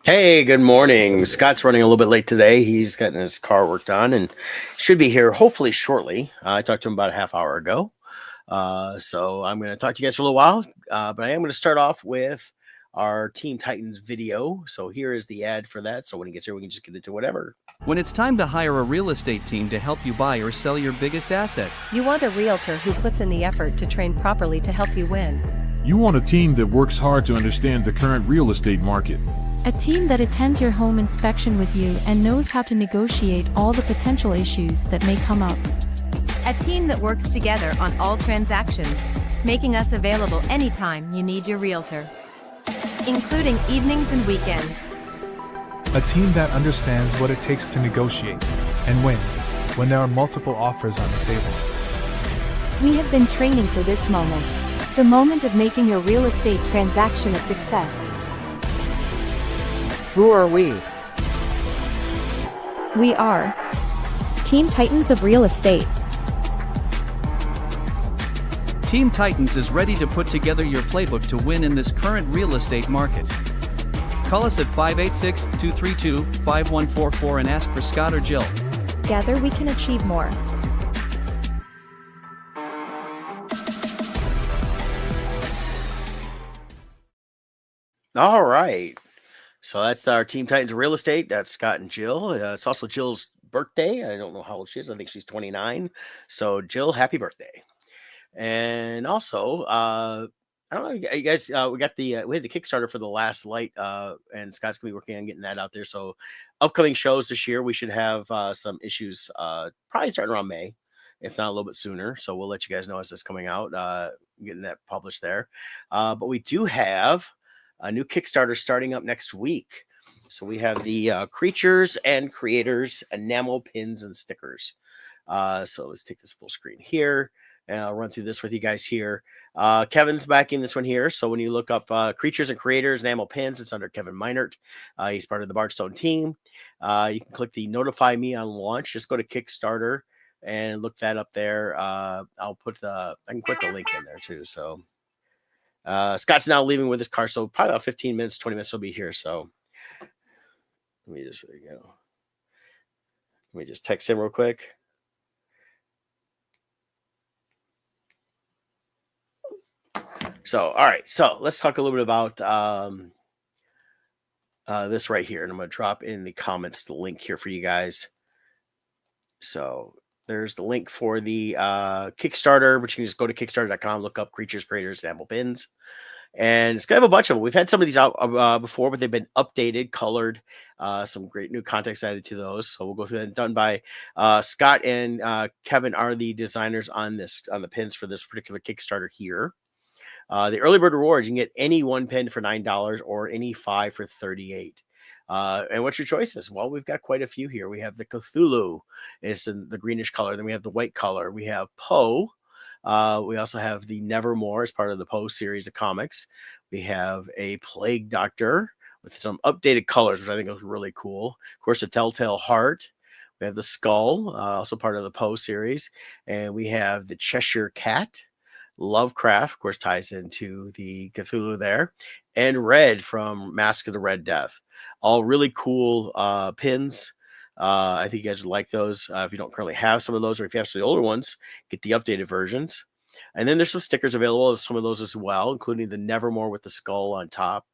Hey, good morning. Scott's running a little bit late today. He's getting his car worked on and should be here hopefully shortly. I talked to him about a half hour ago. So I'm going to talk to you guys for a little while, but I am going to start off with our Team Titans video. So here is the ad for that. So when he gets here, we can just get into whatever. When it's time to hire a real estate team to help you buy or sell your biggest asset, you want a realtor who puts in the effort to train properly to help you win. You want a team that works hard to understand the current real estate market. A team that attends your home inspection with you and knows how to negotiate all the potential issues that may come up. A team that works together on all transactions, making us available anytime you need your realtor, including evenings and weekends. A team that understands what it takes to negotiate and win when there are multiple offers on the table. We have been training for this moment, the moment of making your real estate transaction a success. Who are we? We are Team Titans of Real Estate. Team Titans is ready to put together your playbook to win in this current real estate market. Call us at 586-232-5144 and ask for Scott or Jill. Together we can achieve more. All right. So that's our Team Titans Real Estate. That's Scott and Jill. It's also Jill's birthday. I don't know how old she is. I think she's 29. So Jill, happy birthday. And also, I don't know, you guys, we had the Kickstarter for The Last Light, and Scott's gonna be working on getting that out there. So upcoming shows this year, we should have some issues probably starting around May, if not a little bit sooner. So we'll let you guys know as it's coming out, getting that published there. But we do have a new Kickstarter starting up next week. So we have the Creatures and Creators enamel pins and stickers. So let's take this full screen here and I'll run through this with you guys here. Kevin's backing this one here. So when you look up Creatures and Creators enamel pins, it's under Kevin Meinert. He's part of the Bardstone team. You can click the notify me on launch. Just go to Kickstarter and look that up there. I can put the link in there too. So Scott's now leaving with his car, so probably about 15 minutes, 20 minutes he'll be here. So let me just text him real quick. So, all right. So let's talk a little bit about this right here. And I'm going to drop in the comments the link here for you guys. So there's the link for the Kickstarter, which you can just go to kickstarter.com, look up Creatures, Creators, enamel pins. And it's going to have a bunch of them. We've had some of these out before, but they've been updated, colored, some great new context added to those. So we'll go through that. Done by Scott and Kevin are the designers on the pins for this particular Kickstarter here. The early bird rewards, you can get any one pin for $9 or any 5 for $38. And what's your choices? Well, we've got quite a few here. We have the Cthulhu. It's in the greenish color. Then we have the white color. We have Poe. We also have the Nevermore as part of the Poe series of comics. We have a Plague Doctor with some updated colors, which I think is really cool. Of course, a Telltale Heart. We have the Skull, also part of the Poe series. And we have the Cheshire Cat. Lovecraft, of course, ties into the Cthulhu there. And Red from Mask of the Red Death. All really cool pins. I think you guys would like those. If you don't currently have some of those, or if you have some of the older ones, get the updated versions. And then there's some stickers available of some of those as well, including the Nevermore with the skull on top,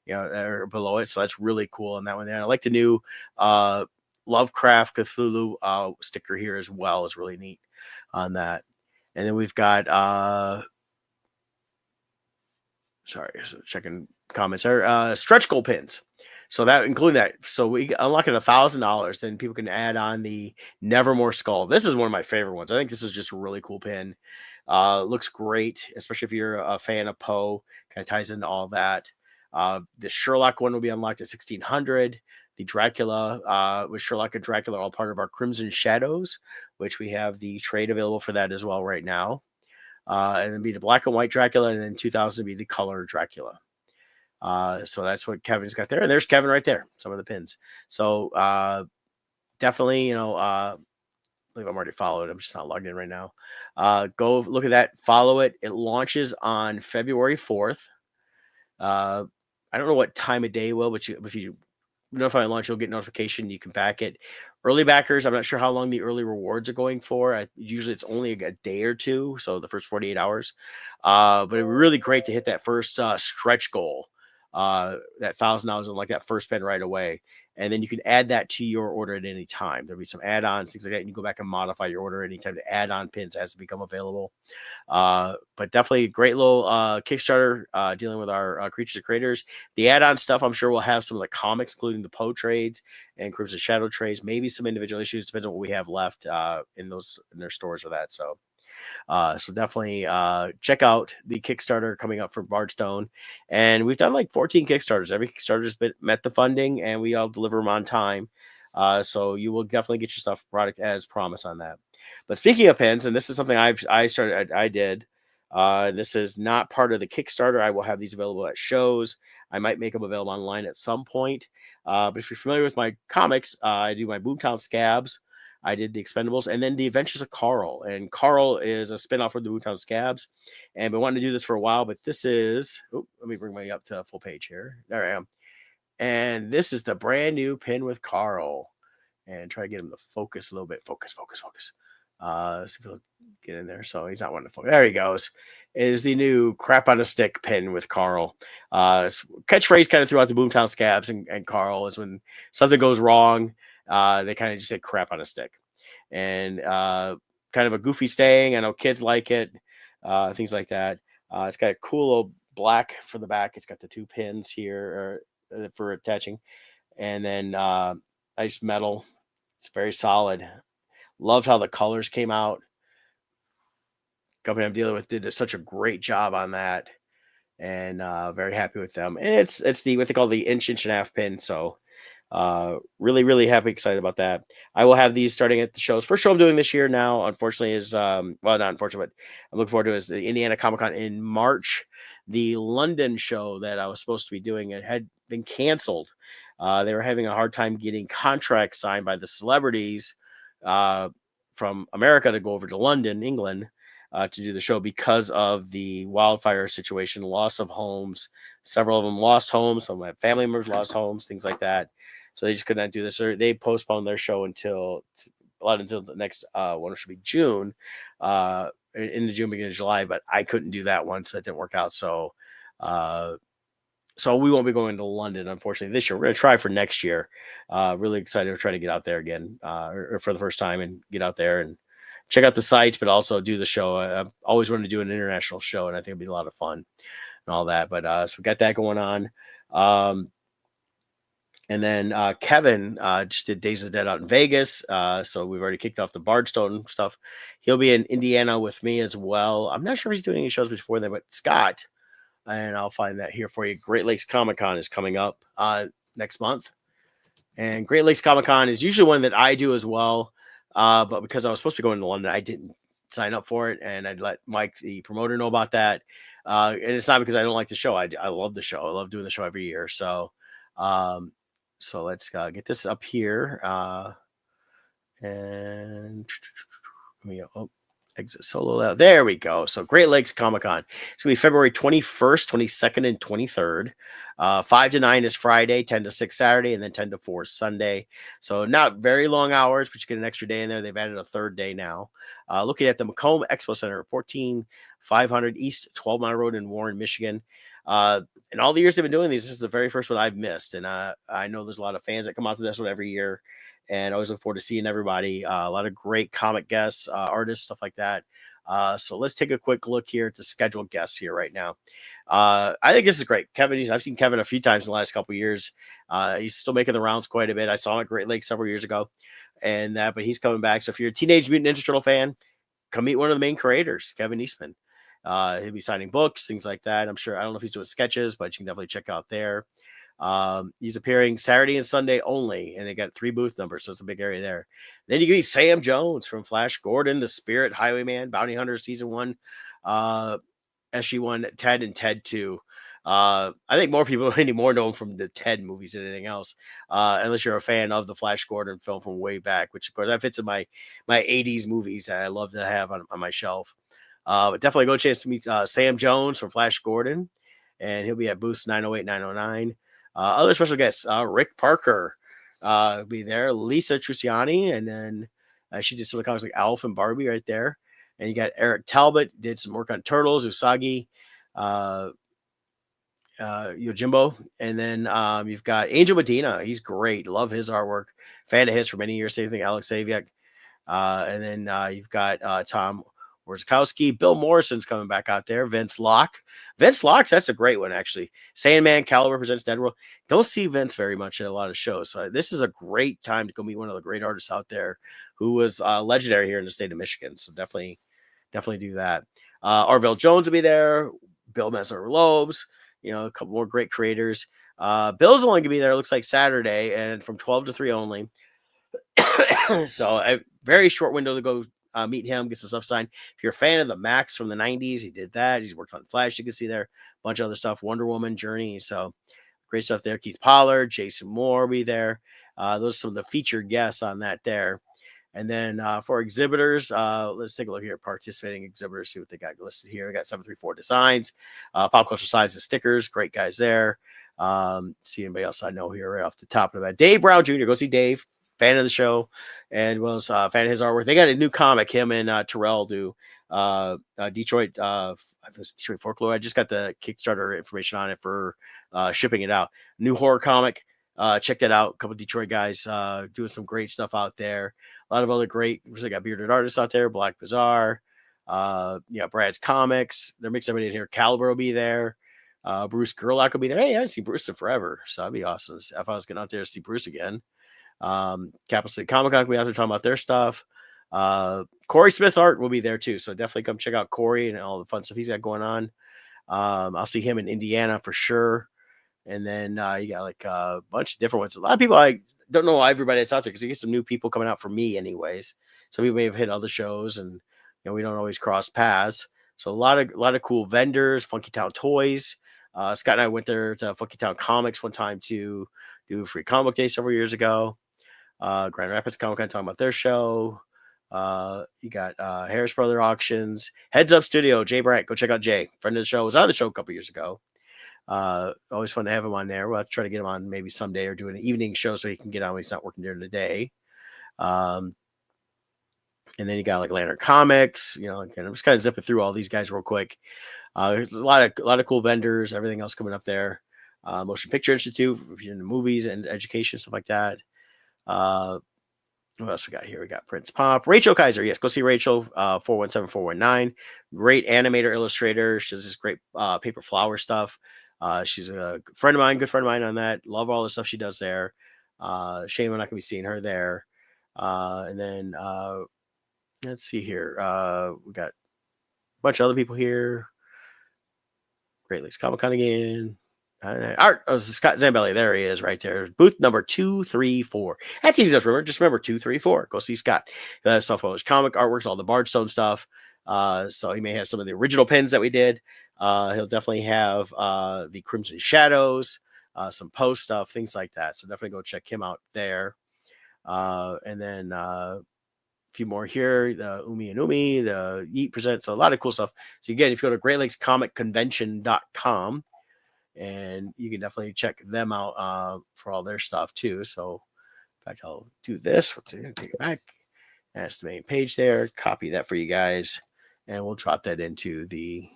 or below it. So that's really cool on that one there. And I like the new Lovecraft Cthulhu sticker here as well. Is really neat on that. And then we've got checking comments there. Stretch goal pins. So that including that. So we unlock it $1,000. Then people can add on the Nevermore skull. This is one of my favorite ones. I think this is just a really cool pin. Looks great, especially if you're a fan of Poe. Kind of ties into all that. The Sherlock one will be unlocked at 1600. The Dracula with Sherlock and Dracula are all part of our Crimson Shadows, which we have the trade available for that as well right now. And then be the black and white Dracula, and then 2000 be the color Dracula. So that's what Kevin's got there. And there's Kevin right there, some of the pins. So definitely, you know, I believe I'm already followed. I'm just not logged in right now. Go look at that, follow it. It launches on February 4th. I don't know what time of day will, but if you notify launch, you'll get notification. You can back it. Early backers, I'm not sure how long the early rewards are going for. Usually it's only a day or two, so the first 48 hours. But it'd be really great to hit that first stretch goal, that $1,000 and like that first pin right away. And then you can add that to your order at any time. There'll be some add-ons, things like that. And you go back and modify your order anytime the add-on pins has to become available. But definitely a great little Kickstarter dealing with our Creatures and Creators. The add-on stuff, I'm sure we'll have some of the comics, including the Poe trades and Crimson Shadow trades, maybe some individual issues, depends on what we have left in their stores for that. So definitely check out the Kickstarter coming up for Bardstone. And we've done like 14 Kickstarters. Every Kickstarter's met the funding, and we all deliver them on time. So you will definitely get your product as promised on that. But speaking of pins, and this is something I did. This is not part of the Kickstarter. I will have these available at shows. I might make them available online at some point. But if you're familiar with my comics, I do my Boomtown Scabs. I did the Expendables, and then the Adventures of Carl. And Carl is a spinoff of the Boomtown Scabs. And I've been wanting to do this for a while, but this is, let me bring my up to full page here. There I am. And this is the brand new pin with Carl. And try to get him to focus a little bit. Focus. See if he'll get in there. So he's not wanting to focus. There he goes. Is the new crap on a stick pin with Carl. Catchphrase kind of throughout the Boomtown Scabs and Carl is when something goes wrong. They kind of just say crap on a stick, and kind of a goofy saying. I know kids like it, things like that. It's got a cool little black for the back. It's got the two pins here for attaching, and then nice metal. It's very solid. Loved how the colors came out. Company I'm dealing with did such a great job on that, and very happy with them. And it's the what they call the inch and a half pin. So really happy, excited about that. I will have these starting at the shows. First show I'm doing this year now, unfortunately, is well, not unfortunately, but I'm looking forward to is the Indiana Comic-Con in March. The London show that I was supposed to be doing, it had been canceled. They were having a hard time getting contracts signed by the celebrities from America to go over to London, England, to do the show because of the wildfire situation, loss of homes. Several of them lost homes. Some of my family members lost homes, things like that. So they just could not do this. Or they postponed their show until the next one, which will be June, into June, beginning of July. But I couldn't do that one, so that didn't work out. So we won't be going to London, unfortunately, this year. We're going to try for next year. Really excited to try to get out there again, or for the first time, and get out there and check out the sites, but also do the show. I've always wanted to do an international show, and I think it'd be a lot of fun and all that. But so we got that going on. And then Kevin just did Days of the Dead out in Vegas. So we've already kicked off the Bardstone stuff. He'll be in Indiana with me as well. I'm not sure if he's doing any shows before then, but Scott, and I'll find that here for you. Great Lakes Comic-Con is coming up next month. And Great Lakes Comic-Con is usually one that I do as well. But because I was supposed to be going to London, I didn't sign up for it. And I'd let Mike, the promoter, know about that. And it's not because I don't like the show. I love the show. I love doing the show every year. So let's get this up here. And let me exit solo out. There we go. So Great Lakes Comic-Con. It's going to be February 21st, 22nd, and 23rd. 5 to 9 is Friday, 10 to 6 Saturday, and then 10 to 4 Sunday. So not very long hours, but you get an extra day in there. They've added a third day now. Looking at the Macomb Expo Center, 14500 East 12 Mile Road in Warren, Michigan. In all the years they've been doing these, this is the very first one I've missed. And I know there's a lot of fans that come out to this one every year. And I always look forward to seeing everybody. A lot of great comic guests, artists, stuff like that. So let's take a quick look here at the scheduled guests here right now. I think this is great. Kevin, I've seen Kevin a few times in the last couple of years. He's still making the rounds quite a bit. I saw him at Great Lakes several years ago, but he's coming back. So if you're a Teenage Mutant Ninja Turtle fan, come meet one of the main creators, Kevin Eastman. He'll be signing books, things like that. I'm sure. I don't know if he's doing sketches, but you can definitely check out there. He's appearing Saturday and Sunday only, and they got 3 booth numbers, so it's a big area there. Then you can meet Sam Jones from Flash Gordon, the Spirit Highwayman, Bounty Hunter, Season 1, SG1, Ted, and Ted 2. I think more people anymore know him from the Ted movies than anything else, unless you're a fan of the Flash Gordon film from way back, which of course that fits in my 80s movies that I love to have on my shelf. But definitely go chance to meet Sam Jones from Flash Gordon, and he'll be at booths 908, 909. Other special guests, Rick Parker will be there, Lisa Truciani, and then she did some of the comics like Alf and Barbie right there. And you got Eric Talbot, did some work on Turtles, Usagi, Yojimbo. And then you've got Angel Medina. He's great. Love his artwork. Fan of his for many years. Same thing, Alex Saviak. And then you've got Tom Warzakowski. Bill Morrison's coming back out there. Vince Locke. Vince Locke, that's a great one, actually. Sandman, Caliber presents Deadworld. Don't see Vince very much at a lot of shows. So this is a great time to go meet one of the great artists out there who was legendary here in the state of Michigan. So definitely do that. Arvell Jones will be there. Bill Mesner-Lobes. A couple more great creators. Bill's only going to be there, it looks like Saturday, and from 12 to 3 only. So a very short window to go meet him, get some stuff signed. If you're a fan of the Max from the 90s, he did that. He's worked on Flash. You can see there a bunch of other stuff. Wonder Woman, Journey. So great stuff there. Keith Pollard, Jason Moore will be there. Those are some of the featured guests on that there. And then for exhibitors, let's take a look here at participating exhibitors, see what they got listed here. We got 734 Designs, Pop Culture Signs and Stickers. Great guys there. See anybody else I know here right off the top of that. Dave Brown Jr. Go see Dave. Fan of the show, and was a fan of his artwork. They got a new comic. Him and Terrell do Detroit. Detroit Folklore. I just got the Kickstarter information on it for shipping it out. New horror comic. Check that out. A couple of Detroit guys doing some great stuff out there. A lot of other great. We got bearded artists out there. Black Bazaar. Brad's Comics. They're mixing everybody in here. Caliber will be there. Bruce Gerlach will be there. Hey, I haven't seen Bruce in forever, so that'd be awesome if I was getting out there to see Bruce again. Capital City Comic Con will be out there talking about their stuff. Corey Smith Art will be there too, so definitely come check out Corey and all the fun stuff he's got going on. I'll see him in Indiana for sure. And then you got like a bunch of different ones. A lot of people, I don't know everybody that's out there because you get some new people coming out for me anyways. Some people may have hit other shows, and we don't always cross paths. So a lot of cool vendors. Funky Town Toys. Scott and I went there to Funky Town Comics one time to do Free Comic Day several years ago. Grand Rapids Comic Con talking about their show. You got Harris Brother Auctions, Heads Up Studio, Jay Brandt. Go check out Jay, friend of the show. Was on the show a couple years ago. Always fun to have him on there. We'll have to try to get him on maybe someday or do an evening show so he can get on when he's not working during the day. And then you got like Lantern Comics. I'm just kind of zipping through all these guys real quick. There's a lot of cool vendors. Everything else coming up there. Motion Picture Institute, if you're into movies and education, stuff like that. What else we got here? We got Prince Pop. Rachel Kaiser. Yes, go see Rachel, 417-419. Great animator, illustrator. She does this great paper flower stuff. She's a friend of mine, good friend of mine on that. Love all the stuff she does there. Shame we're not going to be seeing her there. And then let's see here. We got a bunch of other people here. Great Lakes Comic Con again. Art Scott Zambelli. There he is right there. Booth number 234. That's easy enough to remember. Just remember 234. Go see Scott. Self-published comic artworks, all the Bardstone stuff. So he may have some of the original pins that we did. He'll definitely have the Crimson Shadows, some post stuff, things like that. So definitely go check him out there. And then a few more here. The Umi and Umi, the Yeet presents a lot of cool stuff. So again, if you go to GreatLakesComicConvention.com, and you can definitely check them out for all their stuff too. So in fact, I'll do this. Take it back. That's the main page there. Copy that for you guys, and we'll drop that into the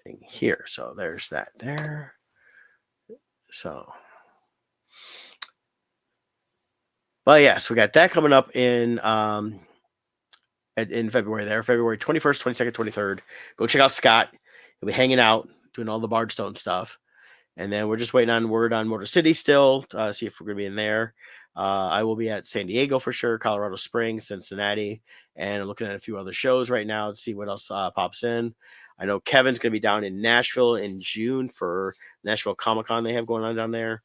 thing here. So there's that there. So, but yeah, so we got that coming up in February there. February 21st, 22nd, 23rd. Go check out Scott. He'll be hanging out, doing all the Bardstone stuff. And then we're just waiting on word on Motor City still, see if we're going to be in there. I will be at San Diego for sure, Colorado Springs, Cincinnati, and I'm looking at a few other shows right now to see what else pops in. I know Kevin's going to be down in Nashville in June for Nashville Comic Con they have going on down there.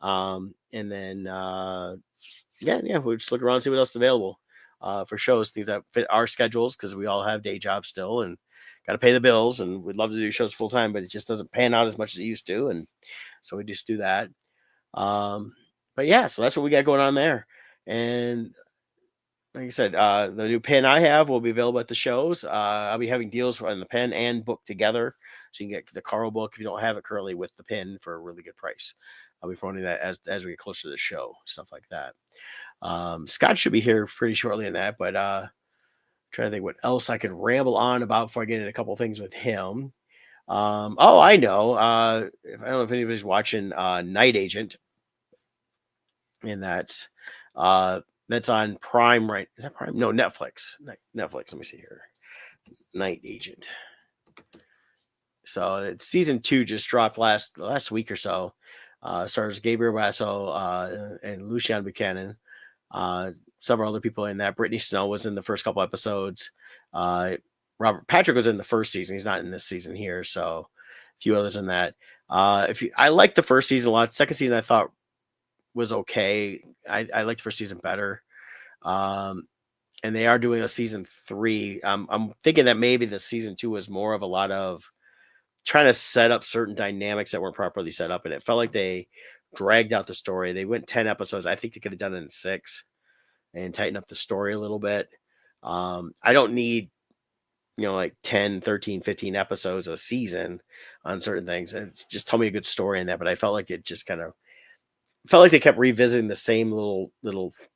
And then, we'll just look around and see what else is available for shows, things that fit our schedules because we all have day jobs still and got to pay the bills. And we'd love to do shows full time, but it just doesn't pan out as much as it used to. And so we just do that. But yeah, so that's what we got going on there. And like I said, the new pen I have will be available at the shows. I'll be having deals on the pen and book together. So you can get the Carl book if you don't have it currently with the pen for a really good price. I'll be promoting that as we get closer to the show, stuff like that. Scott should be here pretty shortly in that, but trying to think what else I could ramble on about before I get into a couple things with him. I know. I don't know if anybody's watching Night Agent. And that's on Prime, right? Is that Prime? No, Netflix. Netflix. Let me see here. Night Agent. So season 2 just dropped last week or so. Stars Gabriel Basso and Lucian Buchanan. Several other people in that. Brittany Snow was in the first couple episodes. Robert Patrick was in the first season. He's not in this season here. So a few others in that. I liked the first season a lot. Second season I thought was okay. I liked the first season better. And they are doing a season 3. I'm thinking that maybe the season 2 was more of a lot of trying to set up certain dynamics that weren't properly set up. And it felt like they dragged out the story. They went 10 episodes. I think they could have done it in 6 and tighten up the story a little bit. I don't need, like 10, 13, 15 episodes a season on certain things. And just tell me a good story in that. But I felt like it just kind of felt like they kept revisiting the same little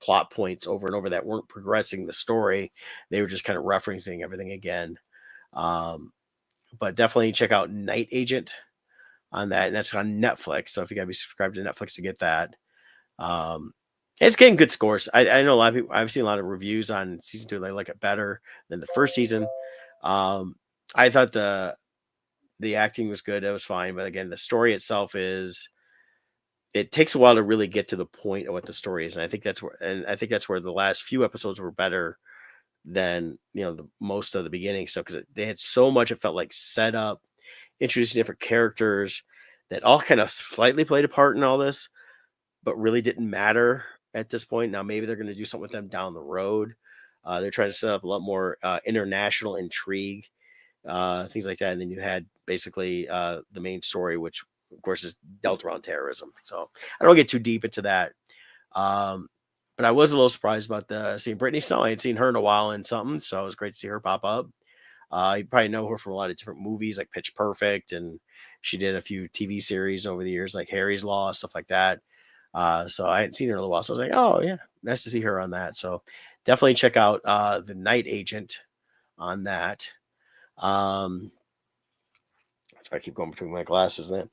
plot points over and over that weren't progressing the story. They were just kind of referencing everything again. But definitely check out Night Agent on that. And that's on Netflix. So if you got to be subscribed to Netflix to get that. It's getting good scores. I know a lot of people, I've seen a lot of reviews on season 2. They like it better than the first season. I thought the acting was good. It was fine. But again, the story itself it takes a while to really get to the point of what the story is. And I think that's where the last few episodes were better than, the most of the beginning stuff. Cause they had so much, it felt like set up, introducing different characters that all kind of slightly played a part in all this, but really didn't matter at this point. Now, maybe they're going to do something with them down the road. They're trying to set up a lot more international intrigue, things like that. And then you had basically the main story, which of course is dealt around terrorism. So I don't get too deep into that. But I was a little surprised about seeing Brittany Snow. I hadn't seen her in a while in something, so it was great to see her pop up. You probably know her from a lot of different movies like Pitch Perfect, and she did a few TV series over the years like Harry's Law, stuff like that. So I hadn't seen her in a while. So I was like, oh yeah, nice to see her on that. So definitely check out the Night Agent on that. So I keep going between my glasses then.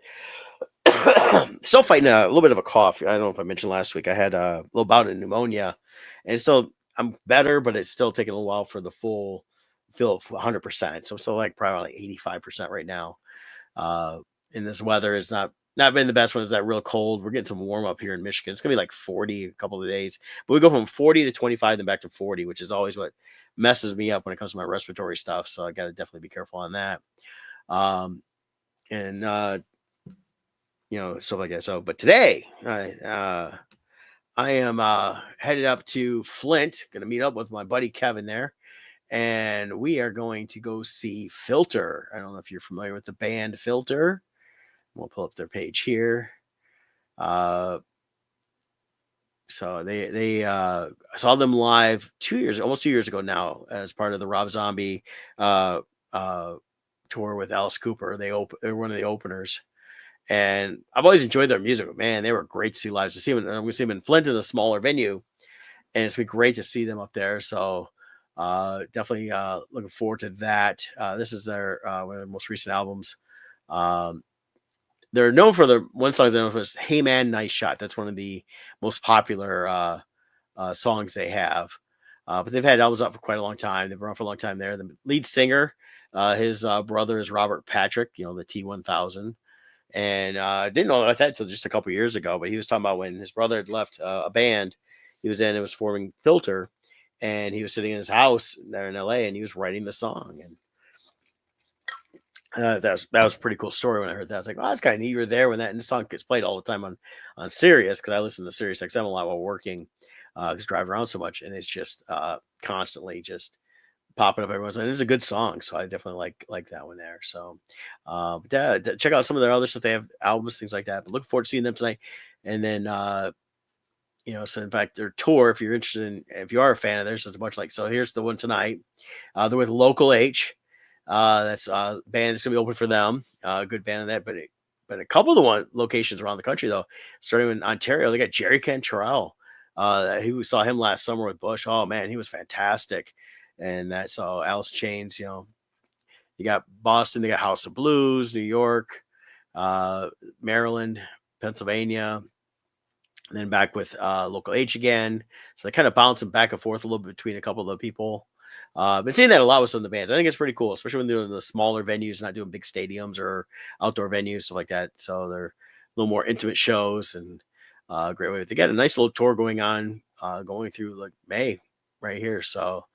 Still fighting a little bit of a cough. I don't know if I mentioned last week. I had a little bout of pneumonia, and I'm better, but it's still taking a little while for the full feel 100%. So I'm still like probably like 85% right now. And this weather is not been the best when it's that real cold. We're getting some warm up here in Michigan. It's gonna be like 40 a couple of days, but we go from 40 to 25, then back to 40, which is always what messes me up when it comes to my respiratory stuff. So I got to definitely be careful on that. Stuff like that. So, but today, I am headed up to Flint, going to meet up with my buddy Kevin there, and we are going to go see Filter. I don't know if you're familiar with the band Filter. We'll pull up their page here. So they saw them live almost 2 years ago now, as part of the Rob Zombie tour with Alice Cooper. They're one of the openers. And I've always enjoyed their music, but man, they were great to see live. I'm going to see them in Flint in a smaller venue, and it's been great to see them up there. So definitely looking forward to that. This is their one of their most recent albums. They're known for the one song they're known for is "Hey Man, Nice Shot." That's one of the most popular songs they have. But they've had albums out for quite a long time. They've been around for a long time there. The lead singer, his brother is Robert Patrick, the T-1000. And I didn't know about that until just a couple years ago, but he was talking about when his brother had left a band he was in. It was forming Filter, and he was sitting in his house there in LA, and he was writing the song. And that was a pretty cool story when I heard that. I was like, oh, that's kind of neat. You were there when that, and the song gets played all the time on Sirius, because I listen to Sirius XM a lot while working, because I drive around so much, and it's just constantly just popping up everyone's. And it's a good song, so I definitely like that one there. So check out some of their other stuff. They have albums, things like that. But look forward to seeing them tonight. And then so in fact, their tour, if you're interested in, if you are a fan of theirs, there's a bunch like, so here's the one tonight. They're with Local H. That's a band that's gonna be open for them. Good band of that, but a couple of the locations around the country though, starting in Ontario, they got Jerry Cantrell. We saw him last summer with Bush. Oh man, he was fantastic. And that's Alice Chains. You got Boston, they got House of Blues, New York, Maryland, Pennsylvania, and then back with Local H again. So they kind of bouncing back and forth a little bit between a couple of the people. Been seeing that a lot with some of the bands. I think it's pretty cool, especially when they're doing the smaller venues, not doing big stadiums or outdoor venues, stuff like that. So they're a little more intimate shows, and great way. They got a nice little tour going on, going through like May right here. So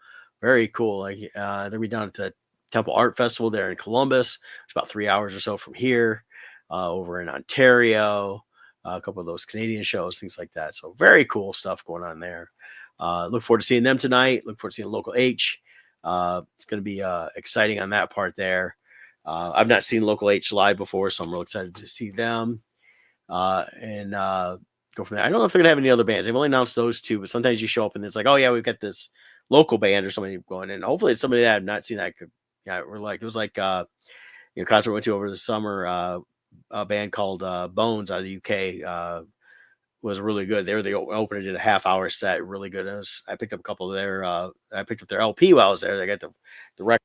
very cool. Like they'll be down at the Temple Art Festival there in Columbus. It's about 3 hours or so from here. Over in Ontario, a couple of those Canadian shows, things like that. So very cool stuff going on there. Look forward to seeing them tonight. Look forward to seeing Local H. It's going to be exciting on that part there. I've not seen Local H live before, so I'm real excited to see them and go from there. I don't know if they're going to have any other bands. They've only announced those two, but sometimes you show up and it's like, oh yeah, we've got this local band or somebody going in. Hopefully it's somebody that I've not seen that could, we're like, it was like, concert we went to over the summer, a band called Bones out of the UK, was really good. They were the opener, did a half-hour set, really good. I picked up a couple of their I picked up their LP while I was there. They got the record.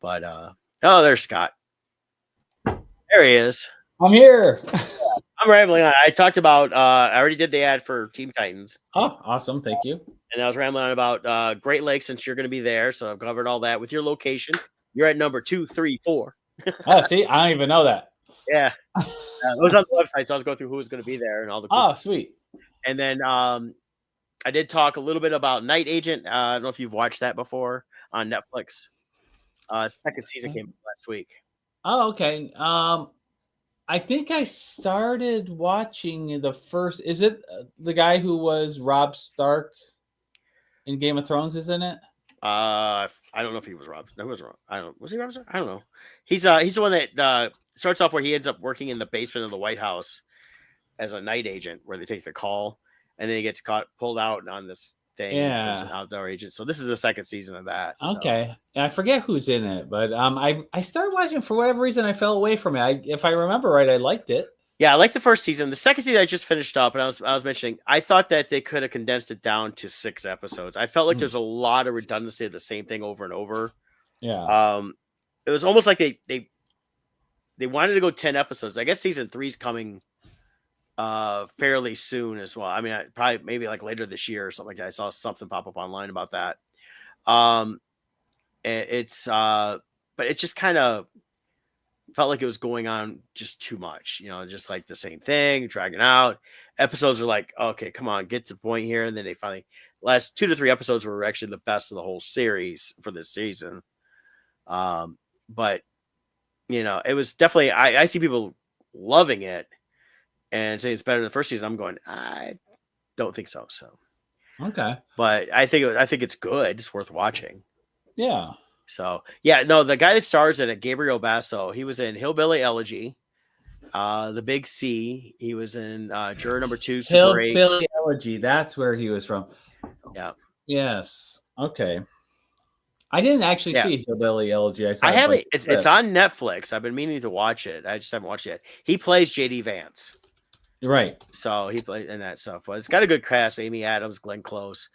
But there's Scott. There he is. I'm here. I'm rambling on. I talked about I already did the ad for Team Titans. Oh, awesome. Thank you. And I was rambling on about Great Lakes, since you're going to be there. So I've covered all that with your location. You're at number 234. Oh, see, I don't even know that. Yeah. It was on the website, so I was going through who was going to be there and all the cool sweet. And then I did talk a little bit about Night Agent. I don't know if you've watched that before on Netflix. Second season came last week. Oh, okay. I think I started watching the first. Is it the guy who was Rob Stark in Game of Thrones? Isn't it? I don't know if he was Rob. No, was Rob. I don't. Was he Rob Stark? I don't know. He's the one that starts off where he ends up working in the basement of the White House as a night agent, where they take the call, and then he gets pulled out on this thing. Yeah, as an outdoor agent. So this is the second season of that. Okay, so. I forget who's in it, but I started watching for whatever reason. I fell away from it. If I remember right, I liked it. Yeah, I liked the first season. The second season I just finished up, and I was mentioning I thought that they could have condensed it down to 6 episodes. I felt like there's a lot of redundancy of the same thing over and over. Yeah. It was almost like they wanted to go 10 episodes. I guess season 3 is coming fairly soon as well. I mean, probably maybe like later this year or something like that. I saw something pop up online about that. But it just kind of felt like it was going on just too much, just like the same thing, dragging out. Episodes are like, okay, come on, get to the point here. And then they finally, last 2 to 3 episodes were actually the best of the whole series for this season. But it was definitely, I see people loving it and saying it's better than the first season. I'm going, I don't think so. So, okay. But I think it's good. It's worth watching. Yeah. So yeah, no, the guy that stars in it, Gabriel Basso, he was in Hillbilly Elegy, The Big C. He was in Juror Number 2, Super 8. Hillbilly Elegy. That's where he was from. Yeah. Yes. Okay. I didn't actually see Hillbilly Elegy. I haven't. It's on Netflix. I've been meaning to watch it. I just haven't watched it yet. He plays JD Vance. Right. So he played in that stuff. Well, it's got a good cast: Amy Adams, Glenn Close.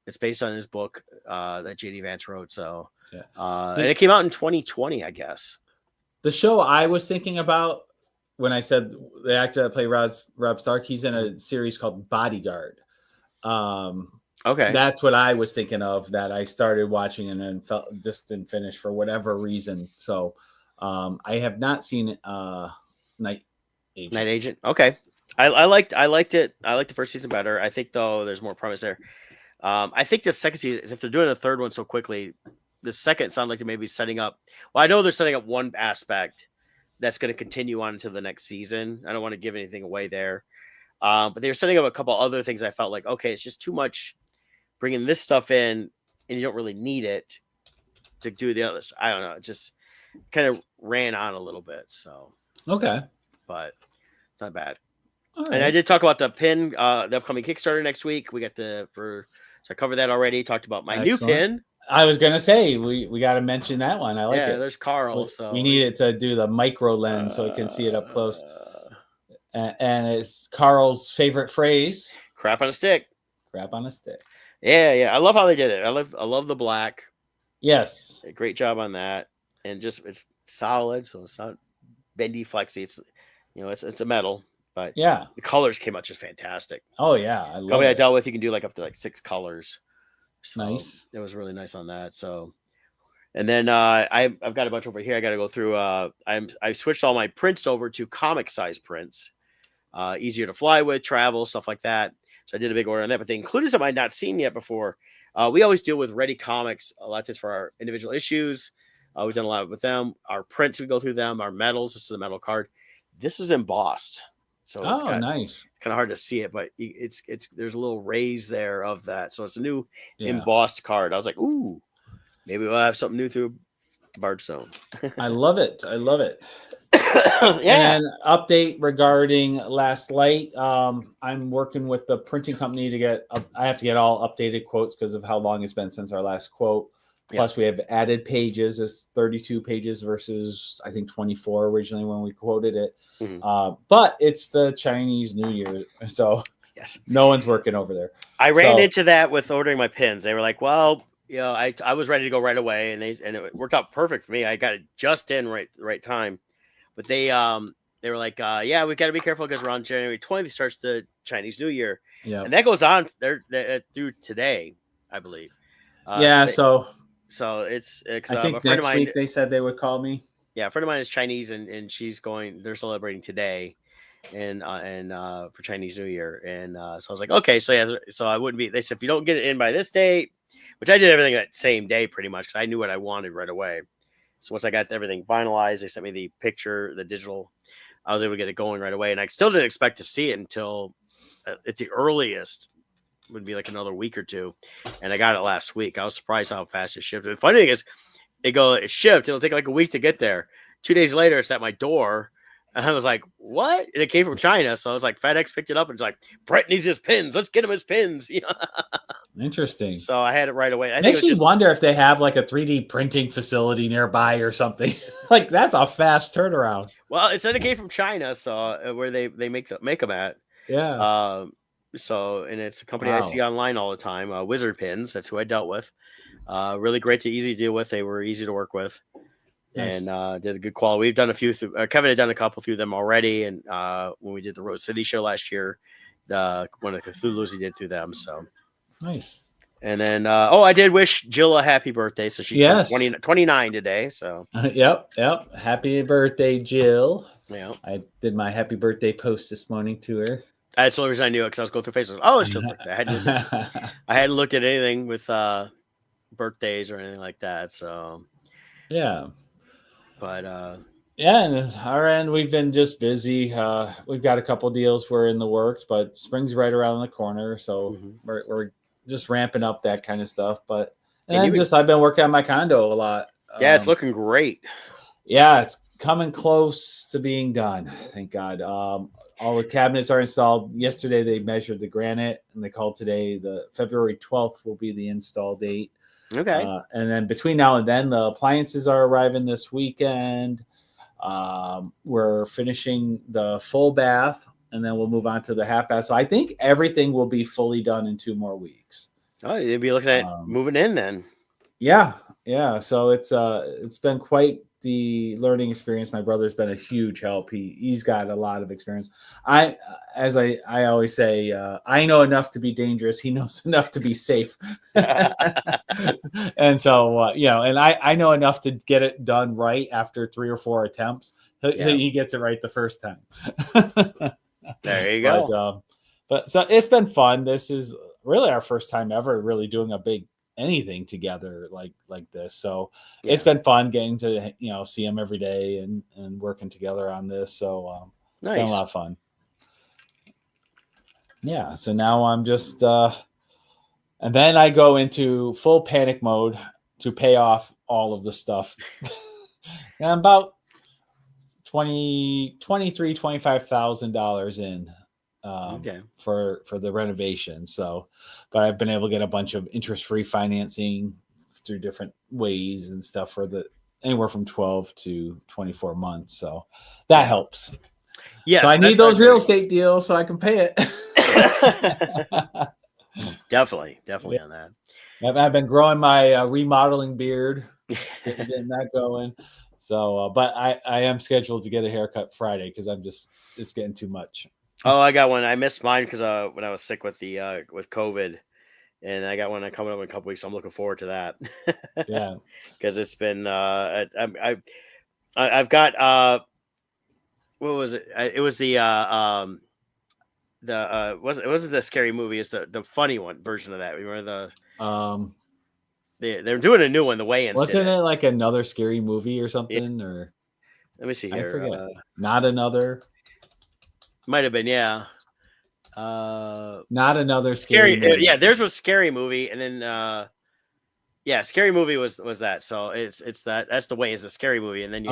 It's based on his book that JD Vance wrote. So, and it came out in 2020, I guess. The show I was thinking about when I said the actor that played Rob Stark, he's in a series called Bodyguard. Okay, that's what I was thinking of. That I started watching and then just didn't finish for whatever reason. So, I have not seen Night Agent. Night Agent. Okay. I liked it. I liked the first season better. I think though there's more promise there. I think the second season, if they're doing a third one so quickly, the second sounded like they may be setting up. Well, I know they're setting up one aspect that's going to continue on into the next season. I don't want to give anything away there, but they were setting up a couple other things. I felt like, okay, it's just too much bringing this stuff in, and you don't really need it to do the others. I don't know. It just kind of ran on a little bit. So Okay. but it's not bad. All And I right. did talk about the pin, the upcoming Kickstarter next week. We got so I covered that already. Talked about my new Excellent. pin. I was gonna say we got to mention that one. I like Yeah, it. there's Carl. So We need it to do the micro lens so we can see it up close. Uh, And it's Carl's favorite phrase: Crap on a stick. "Crap on a stick." Yeah. I love how they did it. I love the black. Yes. Great job on that. And just it's solid, so it's not bendy, flexy. It's it's a metal, but Yeah. the colors came out just fantastic. Oh yeah. I love Company I it. dealt with, you can do like up to like 6 colors. So Nice. it was really nice on that. So, and then I've got a bunch over here. I got to go through. I switched all my prints over to comic size prints, easier to fly with, travel, stuff like that. So I did a big order on that. But they included something I'd not seen yet before. We always deal with Ready Comics a lot. This for our individual issues. We've done a lot with them. Our prints, we go through them. Our medals. This is a metal card. This is embossed, so it's Oh, nice. kind of hard to see it, but it's there's a little raise there of that. So it's a new Yeah. embossed card. I was like, ooh, maybe we'll have something new through Bardstone. I love it. I love it. Yeah. And update regarding Last Light. I'm working with the printing company to get. I have to get all updated quotes because of how long it's been since our last quote. Plus, we have added pages. It's 32 pages versus I think 24 originally when we quoted it. Mhm. But it's the Chinese New Year, so Yes. no one's working over there. I ran So- into that with ordering my pins. They were like, well, I was ready to go right away, and it worked out perfect for me. I got it just in the right time. But they were like, yeah, we got to be careful because around January 20th starts the Chinese New Year. Yeah. And that goes on there through today, I believe. Yeah. So it's I a think friend of next mine. week they said they would call me. Yeah, a friend of mine is Chinese, and she's going. They're celebrating today, and for Chinese New Year, and so I was like, okay, so yeah, so I wouldn't be. They said if you don't get it in by this date, which I did everything that same day pretty much because I knew what I wanted right away. So once I got everything finalized, they sent me the picture, the digital. I was able to get it going right away, and I still didn't expect to see it until at the earliest would be like another week or two, and I got it last week. I was surprised how fast it shipped. The funny thing is, it shipped. It'll take like a week to get there. 2 days later, it's at my door. And I was like, what? And it came from China. So I was like, FedEx picked it up and it's like, Brett needs his pins. Let's get him his pins. Interesting. So I had it right away. I think Makes it was me just, wonder if they have like a 3D printing facility nearby or something. Like that's a fast turnaround. well, it said it came from China. So where they make them at. Yeah. So, and it's a company I Wow. see online all the time. Wizard Pins. That's who I dealt with. Really great to easy to deal with. They were easy to work with. Nice. And did a good quality. We've done a few through Kevin had done a couple through them already, and when we did the Rose City show last year, one of the Cthulhu's he did through them. So Nice. and then I did wish Jill a happy birthday. So she's Yes. 29 today. So Yep. Happy birthday, Jill. yeah, I did my happy birthday post this morning to her. that's the only reason I knew it because I was going through Facebook. Oh, it's Jill's birthday. I hadn't looked at anything with birthdays or anything like that. So Yeah. but Yeah, and at our end, we've been just busy. We've got a couple deals we're in the works, but spring's right around the corner, so Mhm. we're just ramping up that kind of stuff. But And and then I've been working on my condo a lot. yeah, it's looking great. Yeah, it's coming close to being done. Thank God. All the cabinets are installed. Yesterday they measured the granite, and they called today. The February 12th will be the install date. Okay. And then between now and then, the appliances are arriving this weekend. We're finishing the full bath, and then we'll move on to the half bath. So I think everything will be fully done in 2 more weeks. Oh, you'd be looking at moving in then. Yeah. So it's been quite the learning experience. My brother's been a huge help. He's got a lot of experience. I always say, I know enough to be dangerous. He knows enough to be safe. And so, and I know enough to get it done right after 3 or 4 attempts. Yeah. He gets it right the first time. There you go. But so it's been fun. This is really our first time ever really doing a big anything together like this. So it's been fun getting to see him every day and working together on this. So it's been a lot of fun. Yeah. So now I'm just and then I go into full panic mode to pay off all of the stuff. And I'm about $25,000 in for the renovation. So, but I've been able to get a bunch of interest-free financing through different ways and stuff for anywhere from 12 to 24 months. So that helps. Yes, so I need those real estate deals so I can pay it. Definitely on that. I've been growing my remodeling beard, getting that going. So, but I am scheduled to get a haircut Friday because it's getting too much. Oh, I got one. I missed mine because when I was sick with with COVID, and I got one coming up in a couple weeks. So I'm looking forward to that. Yeah, because it's been I've got what was it? It was it wasn't the scary movie. It's the funny one version of that. Remember they're doing a new one. The Wayans wasn't it like another scary movie or something? Yeah. Or let me see here. I forget. Not another. Might have been, yeah. Not another scary movie. Yeah, theirs was Scary Movie, and then Scary Movie was that. So it's that's the way. It's a Scary Movie, and then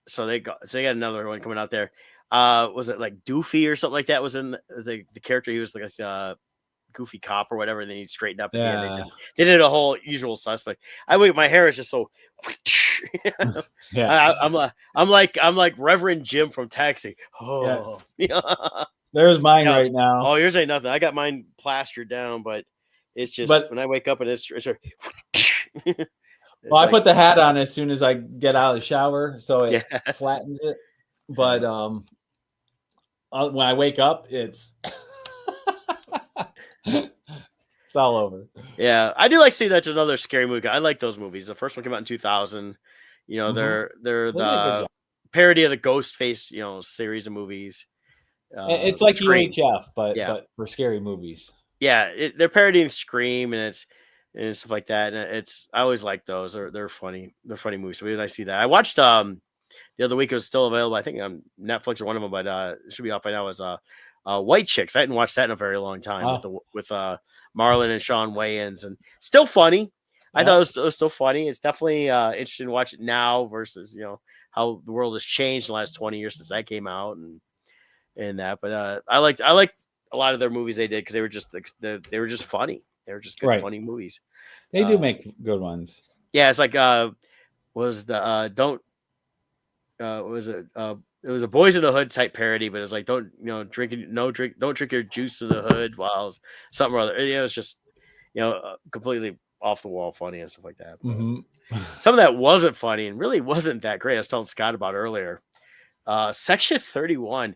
so they got another one coming out there. Was it like Doofy or something like that? Was in the character? He was like a goofy cop or whatever, and then he straightened up. Yeah, they did a whole Usual Suspect. My hair is just so. Yeah, I'm like Reverend Jim from Taxi. Oh, yeah. There's mine right now. Oh, yours ain't nothing. I got mine plastered down, but it's just when I wake up and it's well, I put the hat on as soon as I get out of the shower, so it flattens it. But when I wake up, it's it's all over. Yeah, I do like seeing that. Just another scary movie. I like those movies. The first one came out in 2000. They're the parody of the Ghostface, series of movies. It's like UHF, but for scary movies. Yeah, they're parodying Scream and stuff like that. And I always like those. They're funny. They're funny movies. So when I see that, I watched the other week. It was still available. I think on Netflix or one of them, but it should be off by now. Was White Chicks. I hadn't watched that in a very long time with Marlon and Sean Wayans, and still funny. I thought it was still funny. It's definitely interesting to watch it now versus how the world has changed in the last 20 years since that came out and that. But I liked a lot of their movies they did because they were just funny. They were just good, funny movies. They do make good ones. Yeah, it's like was the don't was it it was a Boys in the Hood type parody, but it's like don't drink your juice in the hood while something or other. It was just completely off the wall funny and stuff like that. Some of that wasn't funny and really wasn't that great. I was telling Scott about earlier. Section 31,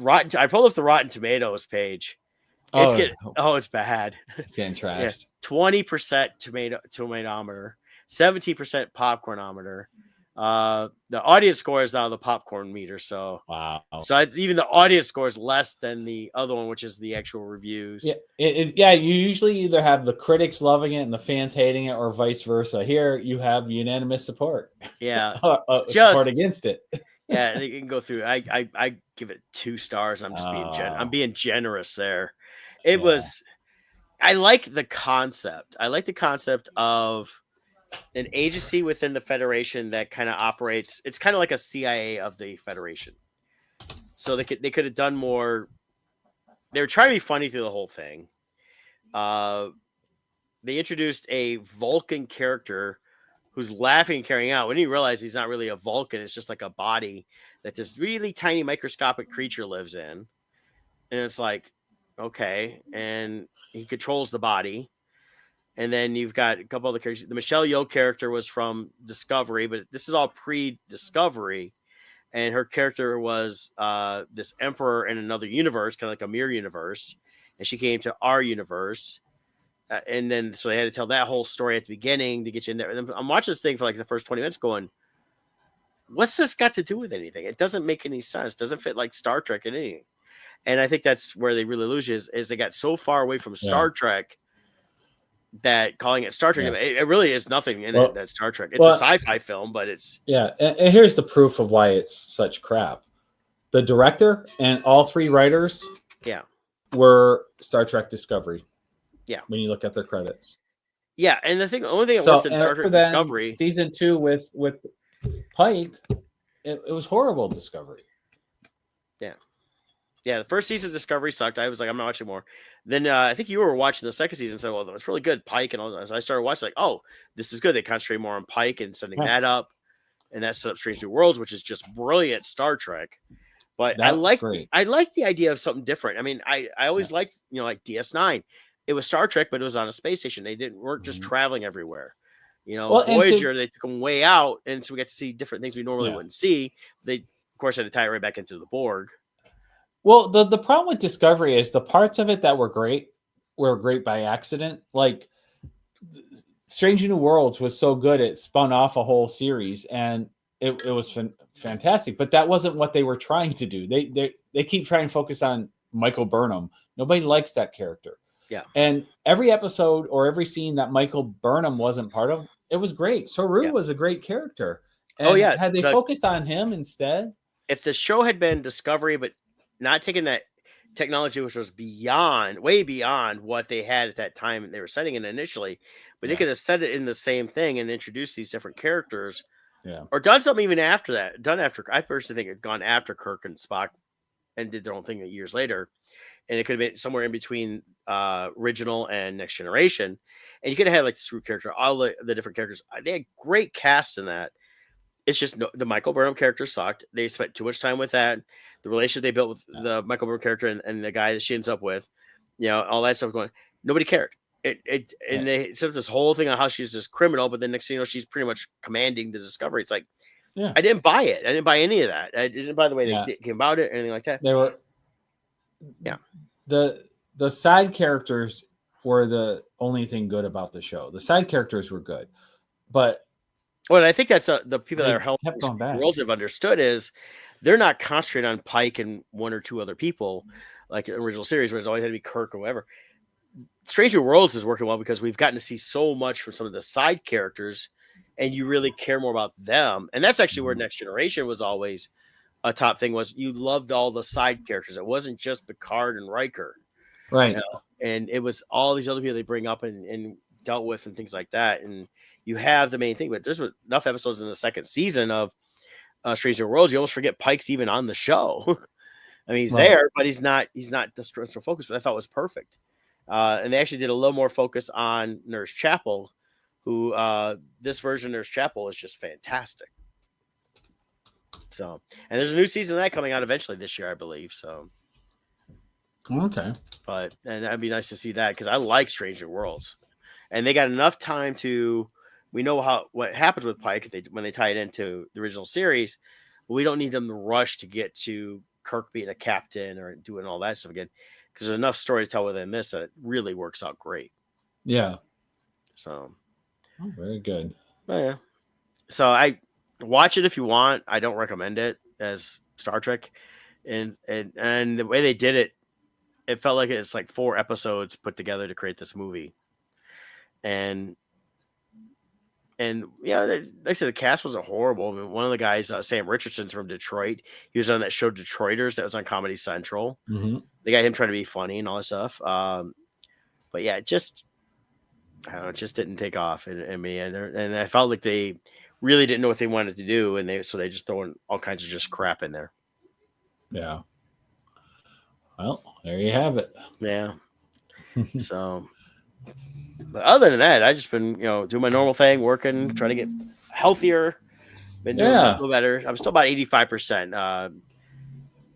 I pulled up the Rotten Tomatoes page. It's bad. It's getting trashed. 20% tomatometer, 17% popcornometer. The audience score is now the popcorn meter. So wow. So even the audience score is less than the other one, which is the actual reviews. Yeah, you usually either have the critics loving it and the fans hating it, or vice versa. Here you have unanimous support. Yeah, support against it. Yeah, you can go through. I give it 2 stars. I'm just I'm being generous there. I like the concept. I like the concept of an agency within the Federation that kind of operates. It's kind of like a CIA of the Federation. So they could have done more. They were trying to be funny through the whole thing. They introduced a Vulcan character who's laughing and carrying out. When you realize he's not really a Vulcan, it's just like a body that this really tiny microscopic creature lives in. And it's like, okay. And he controls the body. And then you've got a couple other characters. The Michelle Yeoh character was from Discovery, but this is all pre-Discovery. And her character was this emperor in another universe, kind of like a mirror universe. And she came to our universe. And then, so they had to tell that whole story at the beginning to get you in there. And I'm watching this thing for like the first 20 minutes going, what's this got to do with anything? It doesn't make any sense. It doesn't fit like Star Trek in anything. And I think that's where they really lose you is they got so far away from Star Trek that calling it Star Trek, it really is nothing in it that's Star Trek. It's a sci-fi film, but it's... Yeah, and here's the proof of why it's such crap. The director and all 3 writers were Star Trek Discovery. Yeah. When you look at their credits. Yeah, and the only thing that worked in Star Trek Discovery... Season 2 with Pike, it was horrible, Discovery. Yeah. Yeah, the first season of Discovery sucked. I was like, I'm not watching more. Then I think you were watching the second season and said, well, it's really good, Pike and all that. So I started watching, like, oh, this is good. They concentrate more on Pike and setting that up. And that set up Strange New Worlds, which is just brilliant Star Trek. But I like the idea of something different. I mean, I always liked, like DS9. It was Star Trek, but it was on a space station. They weren't just traveling everywhere. Voyager, they took them way out, and so we got to see different things we normally wouldn't see. They, of course, had to tie it right back into the Borg. Well, the problem with Discovery is the parts of it that were great by accident. Like Strange New Worlds was so good, it spun off a whole series, and it was fantastic. But that wasn't what they were trying to do. They keep trying to focus on Michael Burnham. Nobody likes that character. Yeah. And every episode or every scene that Michael Burnham wasn't part of, it was great. Saru was a great character. And had they focused on him instead? If the show had been Discovery, but not taking that technology, which was way beyond what they had at that time they were setting it initially, but they could have set it in the same thing and introduced these different characters, or done something even after that. I personally think it had gone after Kirk and Spock and did their own thing years later, and it could have been somewhere in between original and Next Generation, and you could have had like the Saru character, all the different characters. They had great cast in that. It's just the Michael Burnham character sucked. They spent too much time with that. The relationship they built with the Michael Burnham character and the guy that she ends up with, all that stuff going. Nobody cared. And they set up this whole thing on how she's this criminal, but then next thing you know, she's pretty much commanding the Discovery. It's like, I didn't buy it. I didn't buy any of that. I didn't buy the way they came about it or anything like that. They were, the side characters were the only thing good about the show. The side characters were good, but. Well, I think that's the people that are helping Worlds have understood is they're not concentrating on Pike and 1 or 2 other people like the original series where it's always had to be Kirk or whatever. Strange New Worlds is working well because we've gotten to see so much from some of the side characters and you really care more about them. And that's actually where Next Generation was always a top thing was you loved all the side characters. It wasn't just Picard and Riker. Right. And it was all these other people they bring up and dealt with and things like that. And you have the main thing, but there's enough episodes in the second season of Strange New Worlds. You almost forget Pike's even on the show. I mean, he's there, but he's not the central focus, which I thought was perfect. And they actually did a little more focus on Nurse Chapel, who this version of Nurse Chapel is just fantastic. So, and there's a new season of that coming out eventually this year, I believe. So, okay, and that'd be nice to see that because I like Strange New Worlds, and they got enough time to. We know what happens with Pike when they tie it into the original series, but we don't need them to rush to get to Kirk being a captain or doing all that stuff again because there's enough story to tell within this that it really works out great. Yeah. So. Oh, very good. Yeah. So I watch it if you want. I don't recommend it as Star Trek, and the way they did it, it felt like it's like 4 episodes put together to create this movie, and like I said, the cast wasn't horrible. I mean, one of the guys, Sam Richardson's from Detroit. He was on that show Detroiters that was on Comedy Central. Mm-hmm. They got him trying to be funny and all that stuff. But yeah, just I don't know, it just didn't take off in me, and I felt like they really didn't know what they wanted to do, and they just throwing all kinds of just crap in there. Yeah. Well, there you have it. Yeah. So. But other than that, I just been, doing my normal thing, working, trying to get healthier, been doing a little better. I'm still about 85%.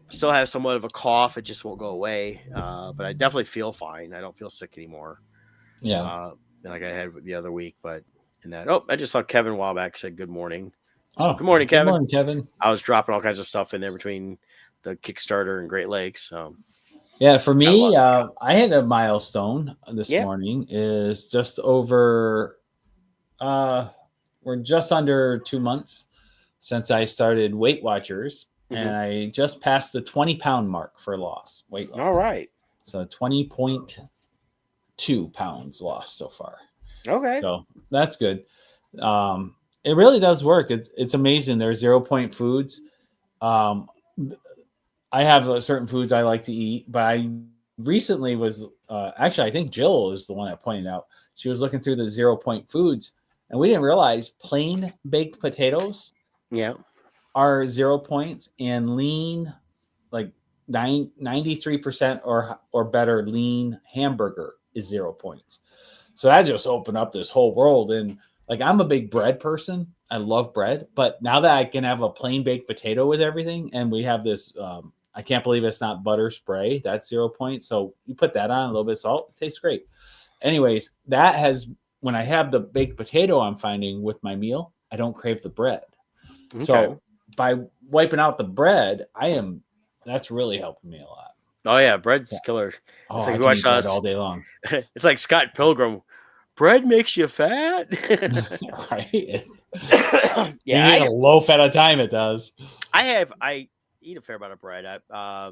Still have somewhat of a cough. It just won't go away. But I definitely feel fine. I don't feel sick anymore. Yeah. Like I had the other week, but I just saw Kevin a while back said good morning. So, good morning, Kevin. Good morning, Kevin. I was dropping all kinds of stuff in there between the Kickstarter and Great Lakes. So. Yeah, for me, I had a milestone this morning. Is just over. We're just under 2 months since I started Weight Watchers, and I just passed the 20-pound mark for weight loss. All right. So 20.2 pounds lost so far. Okay. So that's good. It really does work. It's amazing. There's 0-point foods. I have certain foods I like to eat, but I recently was actually, I think Jill is the one that pointed out. She was looking through the 0-point foods, and we didn't realize plain baked potatoes are 0 points, and lean, like 93% or better lean hamburger is 0 points. So that just opened up this whole world. And like, I'm a big bread person. I love bread, but now that I can have a plain baked potato with everything, and we have this, I can't believe it's not butter spray. That's 0 points. So you put that on, a little bit of salt, it tastes great. Anyways, when I have the baked potato, I'm finding with my meal, I don't crave the bread. Okay. So by wiping out the bread, that's really helping me a lot. Oh yeah, bread's killer. Oh, it's like I can eat bread all day long. It's like Scott Pilgrim. Bread makes you fat. Right? Yeah, you eat a loaf at a time. It does. I eat a fair amount of bread. I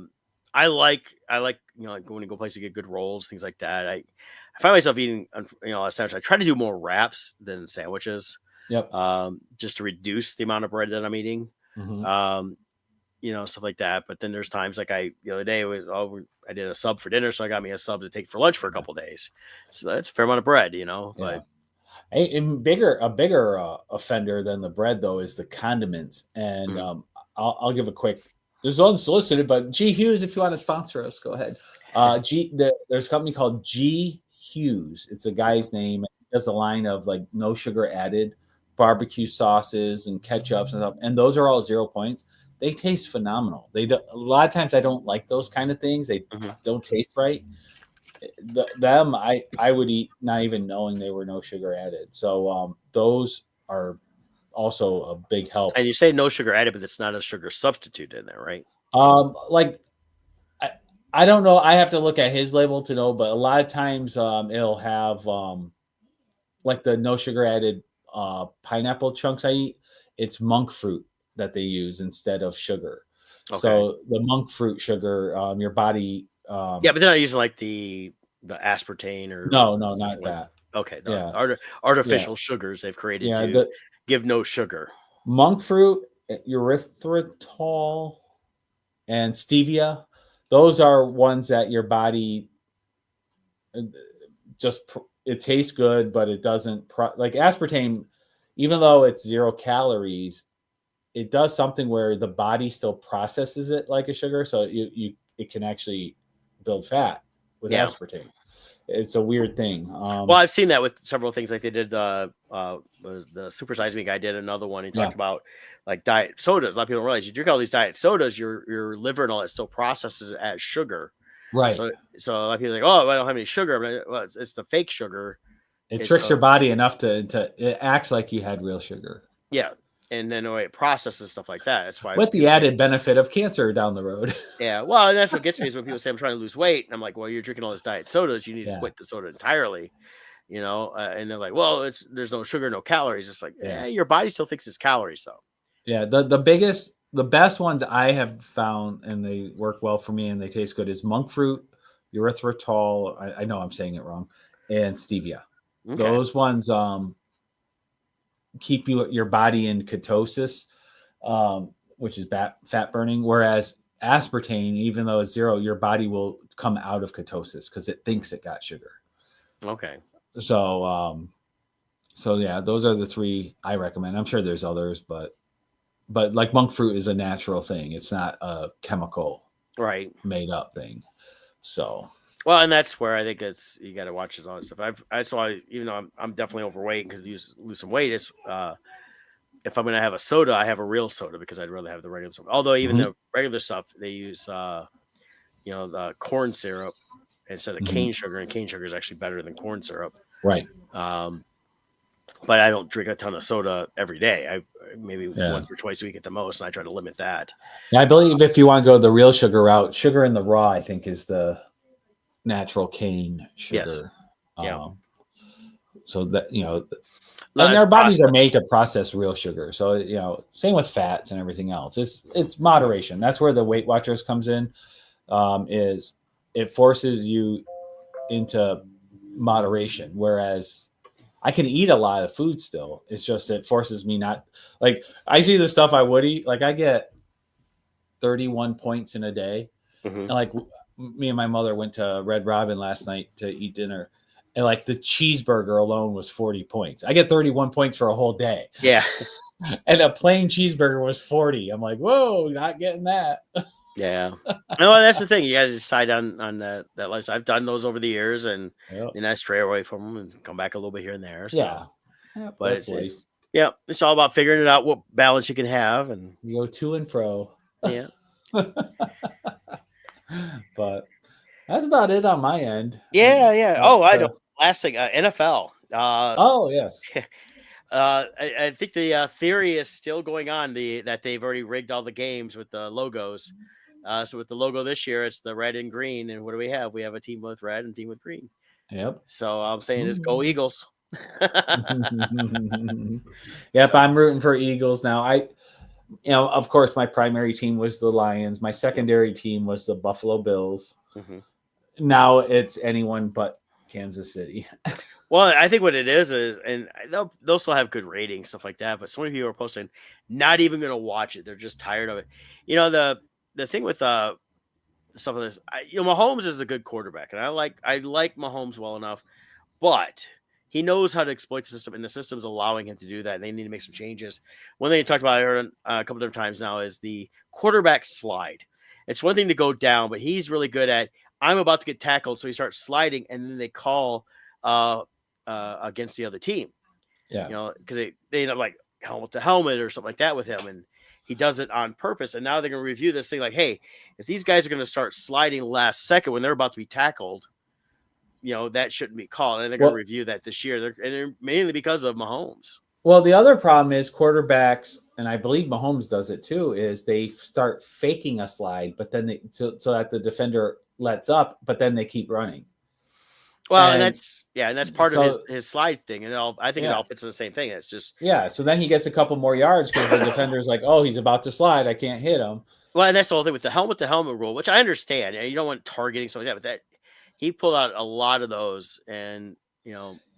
like like going to go places to get good rolls, things like that. I find myself eating a sandwich. I try to do more wraps than sandwiches. Yep. Just to reduce the amount of bread that I'm eating. Stuff like that. But then there's times like the other day I did a sub for dinner, so I got me a sub to take for lunch for a couple of days. So that's a fair amount of bread, But a bigger offender than the bread though is the condiments. And I'll give a quick. There's unsolicited, but G Hughes, if you want to sponsor us, go ahead. There's a company called G Hughes. It's a guy's name. He does a line of like no sugar added barbecue sauces and ketchups and stuff, and those are all 0 points. They taste phenomenal. A lot of times I don't like those kind of things. They don't taste right. I would eat not even knowing they were no sugar added. So those are also a big help. And you say no sugar added, but it's not a sugar substitute in there, right? Like I don't know. I have to look at his label to know, but a lot of times it'll have like the no sugar added pineapple chunks I eat. It's monk fruit that they use instead of sugar. Okay. So the monk fruit sugar, your body. But they're not using like the aspartame or no, not that. Okay, artificial sugars they've created to give no sugar. Monk fruit, erythritol, and stevia. Those are ones that your body it tastes good, but it doesn't like aspartame. Even though it's 0 calories, it does something where the body still processes it like a sugar, so it can actually build fat with aspartame. It's a weird thing. Well, I've seen that with several things. Like they did was the Super Size Me guy did another one. He talked about like diet sodas. A lot of people don't realize you drink all these diet sodas, your liver and all that still processes it as sugar. Right. So a lot of people are like, oh, I don't have any sugar, but it's the fake sugar. It tricks your body enough to it acts like you had real sugar. Yeah. And then it processes stuff like that. That's why. With the added benefit of cancer down the road. Yeah. Well, and that's what gets me is when people say I'm trying to lose weight. And I'm like, well, you're drinking all this diet sodas. You need to quit the soda entirely. And they're like, well, there's no sugar, no calories. It's like, your body still thinks it's calories. So. Yeah. The best ones I have found, and they work well for me and they taste good, is monk fruit, erythritol. I know I'm saying it wrong, and stevia. Okay. Those ones keep your body in ketosis, which is fat burning. Whereas aspartame, even though it's 0, your body will come out of ketosis because it thinks it got sugar. Okay. So yeah, those are the 3 I recommend. I'm sure there's others, but like monk fruit is a natural thing. It's not a chemical made up thing. So. Well, and that's where I think you got to watch this all this stuff. That's why, even though I'm definitely overweight and could lose some weight, it's if I'm gonna have a soda, I have a real soda because I'd rather have the regular soda. Although even the regular stuff, they use the corn syrup instead of cane sugar, and cane sugar is actually better than corn syrup. Right. But I don't drink a ton of soda every day. I maybe once or twice a week at the most, and I try to limit that. Yeah, I believe if you want to go the real sugar route, sugar in the raw, I think, is the natural cane sugar. Yes. Yeah. So that Not And as our bodies are processed. made to process real sugar. So, same with fats and everything else. It's moderation. That's where the Weight Watchers comes in. Is it forces you into moderation, whereas I can eat a lot of food still. It's just it forces me not, like, I see the stuff I would eat. Like, I get 31 points in a day. Mhm. And like me and my mother went to Red Robin last night to eat dinner, and like the cheeseburger alone was 40 points. I get 31 points for a whole day. Yeah. And a plain cheeseburger was 40. I'm like, whoa, not getting that. Yeah. No, that's the thing. You got to decide on that lifestyle. I've done those over the years, and Yep. then I stray away from them and come back a little bit here and there. So. Yeah. But That's life. it's all about figuring it out, what balance you can have, and You go to and fro. yeah. But that's about it on my end. Yeah. Oh, I know. Last thing, NFL. Oh, yes. I think the theory is still going on. That they've already rigged all the games with the logos. So with the logo this year, it's the red and green. And what do we have? We have a team with red and a team with green. Yep. So I'm saying is go Eagles. Yep, I'm rooting for Eagles now. Of course, my primary team was the Lions. My secondary team was the Buffalo Bills. Mm-hmm. Now it's anyone but Kansas City. Well, I think what it is, and they'll still have good ratings, stuff like that. But so many people are posting, not even going to watch it. They're just tired of it. The thing with some of this, Mahomes is a good quarterback, and I like Mahomes well enough, but he knows how to exploit the system, and the system's allowing him to do that. And they need to make some changes. One thing you talked about, I heard a couple different times now, is the quarterback slide. It's one thing to go down, but he's really good at, I'm about to get tackled, so he starts sliding, and then they call against the other team. Yeah. Because they end up like helmet to helmet or something like that with him, and he does it on purpose. And now they're going to review this thing like, hey, if these guys are going to start sliding last second when they're about to be tackled, that shouldn't be called. And they're going to review that this year. They're mainly because of Mahomes. Well, the other problem is quarterbacks, and I believe Mahomes does it too, is they start faking a slide, but then so that the defender lets up, but then they keep running. Well, and that's part of his slide thing. And I think it all fits in the same thing. It's just so then he gets a couple more yards because the defender's like, oh, he's about to slide, I can't hit him. Well, and that's the whole thing with the helmet to helmet rule, which I understand. You don't want targeting something like that, but that he pulled out a lot of those. And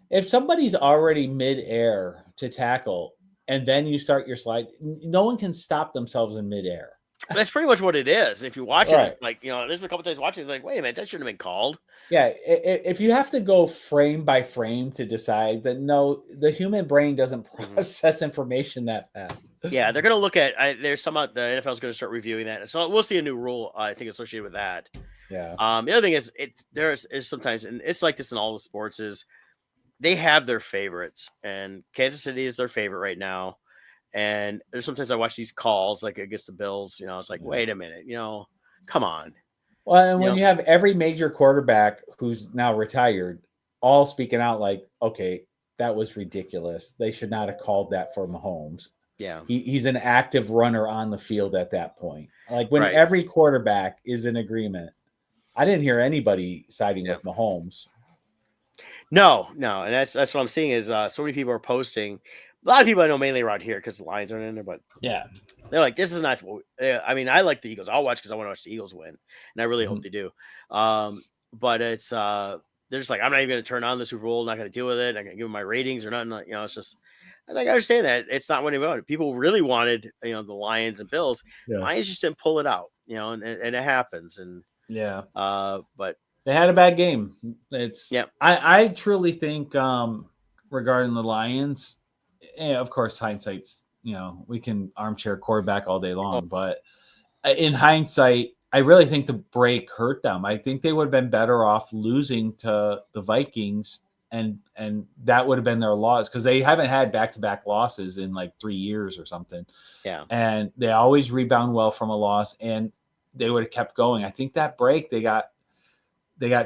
if somebody's already midair to tackle and then you start your slide, no one can stop themselves in midair. That's pretty much what it is. If you watch it, it's like, there's a couple times watching, it's like, wait a minute, that shouldn't have been called. Yeah, if you have to go frame by frame to decide that, no, the human brain doesn't process information that fast. Yeah, they're going to look at, there's some, the NFL is going to start reviewing that. So we'll see a new rule, I think, associated with that. Yeah. The other thing is, there is sometimes, and it's like this in all the sports, is they have their favorites, and Kansas City is their favorite right now. And there's sometimes I watch these calls, like against the Bills, it's like, wait a minute, come on. Well, and when you have every major quarterback who's now retired, all speaking out like, okay, that was ridiculous. They should not have called that for Mahomes. Yeah. He's an active runner on the field at that point. Like when every quarterback is in agreement, I didn't hear anybody siding with Mahomes. No. And that's what I'm seeing is so many people are posting. A lot of people I know mainly around here because the Lions aren't in there, but they're like, this is not. I mean, I like the Eagles. I'll watch because I want to watch the Eagles win, and I really hope they do. But it's they're just like, I'm not even going to turn on the Super Bowl. Not going to deal with it. I'm going to give them my ratings or nothing. It's just, I understand that it's not what they wanted. People really wanted, the Lions and Bills. Yeah. Lions just didn't pull it out, and it happens. And but they had a bad game. It's yeah. I truly think regarding the Lions. Of course, hindsight's, we can armchair quarterback all day long, but in hindsight, I really think the break hurt them. I think they would have been better off losing to the Vikings, and that would have been their loss because they haven't had back-to-back losses in like 3 years or something. Yeah. And they always rebound well from a loss, and they would have kept going. I think that break, they got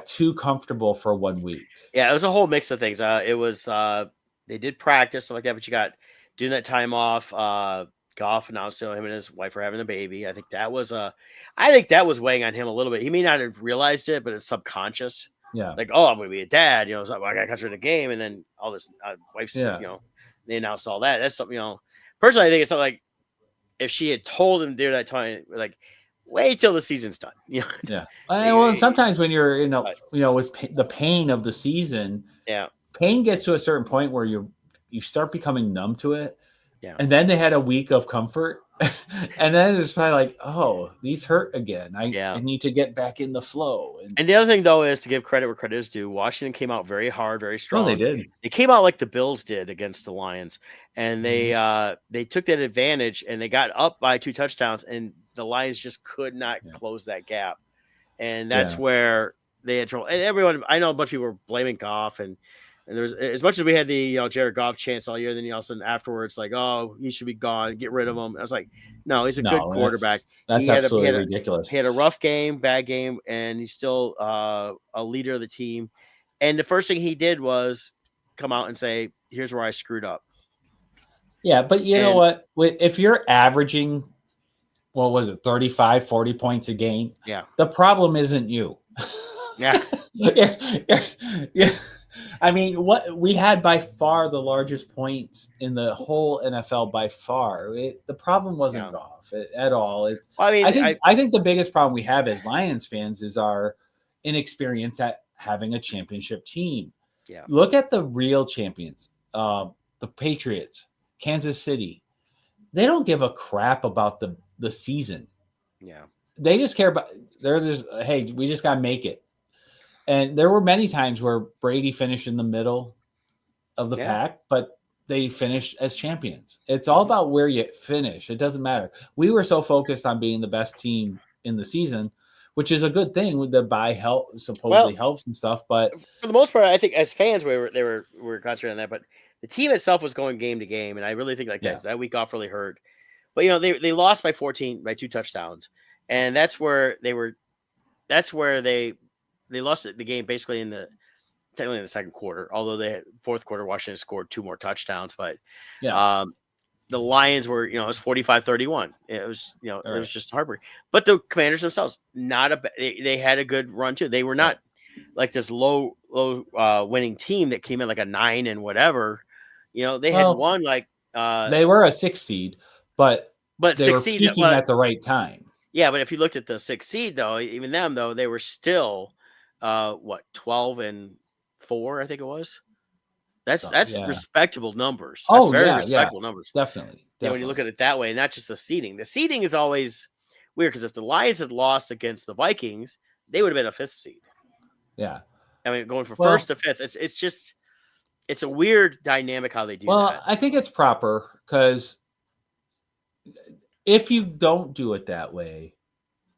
too comfortable for 1 week. Yeah, it was a whole mix of things. It was they did practice, stuff like that, but you got doing that time off. Goff announced him and his wife are having a baby. I think that was weighing on him a little bit. He may not have realized it, but it's subconscious. Yeah. Like, oh, I'm going to be a dad. So I got to concentrate the game, and then all this wife's, then they announced all that. That's something, personally, I think it's something like if she had told him to do that time, like, wait till the season's done. Yeah. Well, sometimes when you're, with the pain of the season, yeah, pain gets to a certain point where you start becoming numb to it. Yeah. And then they had a week of comfort. And then it's probably like, oh, these hurt again. I need to get back in the flow. And the other thing, though, is to give credit where credit is due. Washington came out very hard, very strong. Oh, they did. They came out like the Bills did against the Lions. And they took that advantage, and they got up by 2 touchdowns, and the Lions just could not close that gap. And that's where they had trouble. And everyone, I know a bunch of people were blaming Goff, and there's, as much as we had the Jared Goff chance all year, then all of a sudden afterwards, like, oh, he should be gone, get rid of him. I was like, no, he's a good quarterback. That's absolutely ridiculous. He had a rough game, bad game, and he's still a leader of the team. And the first thing he did was come out and say, here's where I screwed up. Yeah, but you know what? If you're averaging, what was it, 35, 40 points a game, the problem isn't you. Yeah. Yeah. I mean, what we had by far the largest points in the whole NFL by far. The problem wasn't Goff at all. I think the biggest problem we have as Lions fans is our inexperience at having a championship team. Yeah. Look at the real champions, the Patriots, Kansas City. They don't give a crap about the season. Yeah. They just care about hey, we just got to make it. And there were many times where Brady finished in the middle of the pack, but they finished as champions. It's all about where you finish. It doesn't matter. We were so focused on being the best team in the season, which is a good thing with the bye help supposedly helps and stuff. But for the most part, I think as fans, we were concentrating on that. But the team itself was going game to game, and I really think that week off really hurt. But they lost by 14 by 2 touchdowns, and that's where they lost the game basically technically in the second quarter, although fourth quarter, Washington scored 2 more touchdowns, but the Lions were, it was 45-31. It was, it was just heartbreaking, but the Commanders themselves, they had a good run too. They were not like this low winning team that came in like a 9 and whatever, they had won like, they were a 6 seed, but they were peaking at the right time. Yeah. But if you looked at the 6 seed though, even them though, they were still, 12-4, I think it was. That's respectable numbers. That's very respectable numbers. Definitely. When you look at it that way, not just the seeding. The seeding is always weird because if the Lions had lost against the Vikings, they would have been a 5th seed. Yeah. I mean, going from 1st to 5th, it's a weird dynamic how they do that. Well, I think it's proper because if you don't do it that way,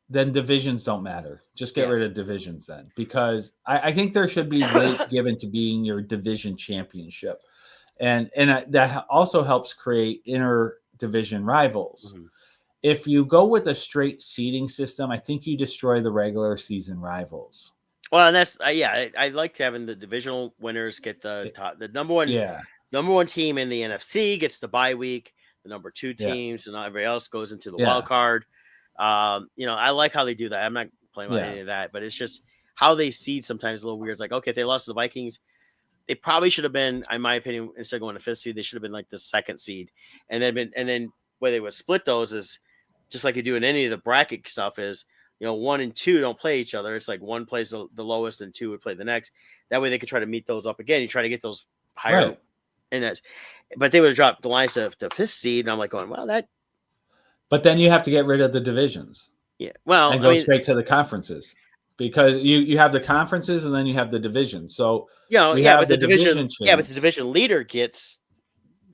then divisions don't matter. Just get rid of divisions then, because I think there should be weight given to being your division championship. And that also helps create inter-division rivals. Mm-hmm. If you go with a straight seeding system, I think you destroy the regular season rivals. Well, and that's I liked having the divisional winners get the number one team in the NFC gets the bye week, the number 2 teams, and everybody else goes into the wild card. I like how they do that. I'm not playing with any of that, but it's just how they seed sometimes a little weird. It's like, okay, if they lost to the Vikings, they probably should have been, in my opinion, instead of going to 5th seed, they should have been like the 2nd seed. And then where they would split those is just like you do in any of the bracket stuff is, 1 and 2 don't play each other. It's like 1 plays the lowest and 2 would play the next. That way they could try to meet those up again. You try to get those higher in that. But they would have dropped the Lions to 5th seed. And I'm like going, well, that. But then you have to get rid of the divisions. Yeah. Well, and go straight to the conferences, because you have the conferences and then you have the divisions. So but the division leader gets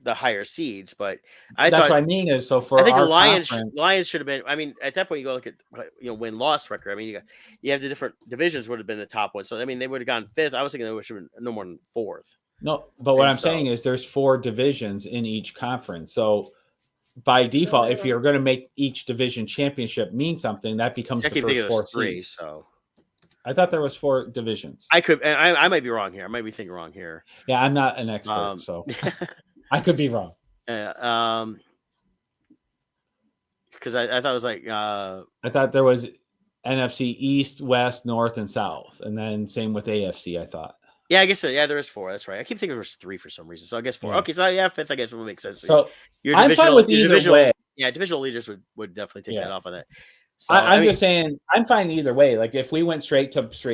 the higher seeds. But that's what I mean is I think the Lions should have been. I mean, at that point you go look at win-loss record. I mean, you have the different divisions would have been the top one. So I mean, they would have gone 5th. I was thinking they should have been no more than 4th. No, but what I'm saying is there's 4 divisions in each conference. So by default, if you're going to make each division championship mean something, that becomes the first 4 seeds. So I thought there was 4 divisions. I might be wrong here. I might be thinking wrong here. Yeah, I'm not an expert, so I could be wrong. Because I thought it was like I thought there was NFC East, West, North, and South, and then same with AFC. I thought. Yeah, I guess so. Yeah, there is 4. That's right. I keep thinking there was 3 for some reason. So I guess 4. Yeah. Okay, so yeah, 5th I guess would make sense. So Your I'm fine with either way. yeah, divisional leaders would definitely take Yeah. that off of that. So I I'm mean, just saying I'm fine either way. Like if we went straight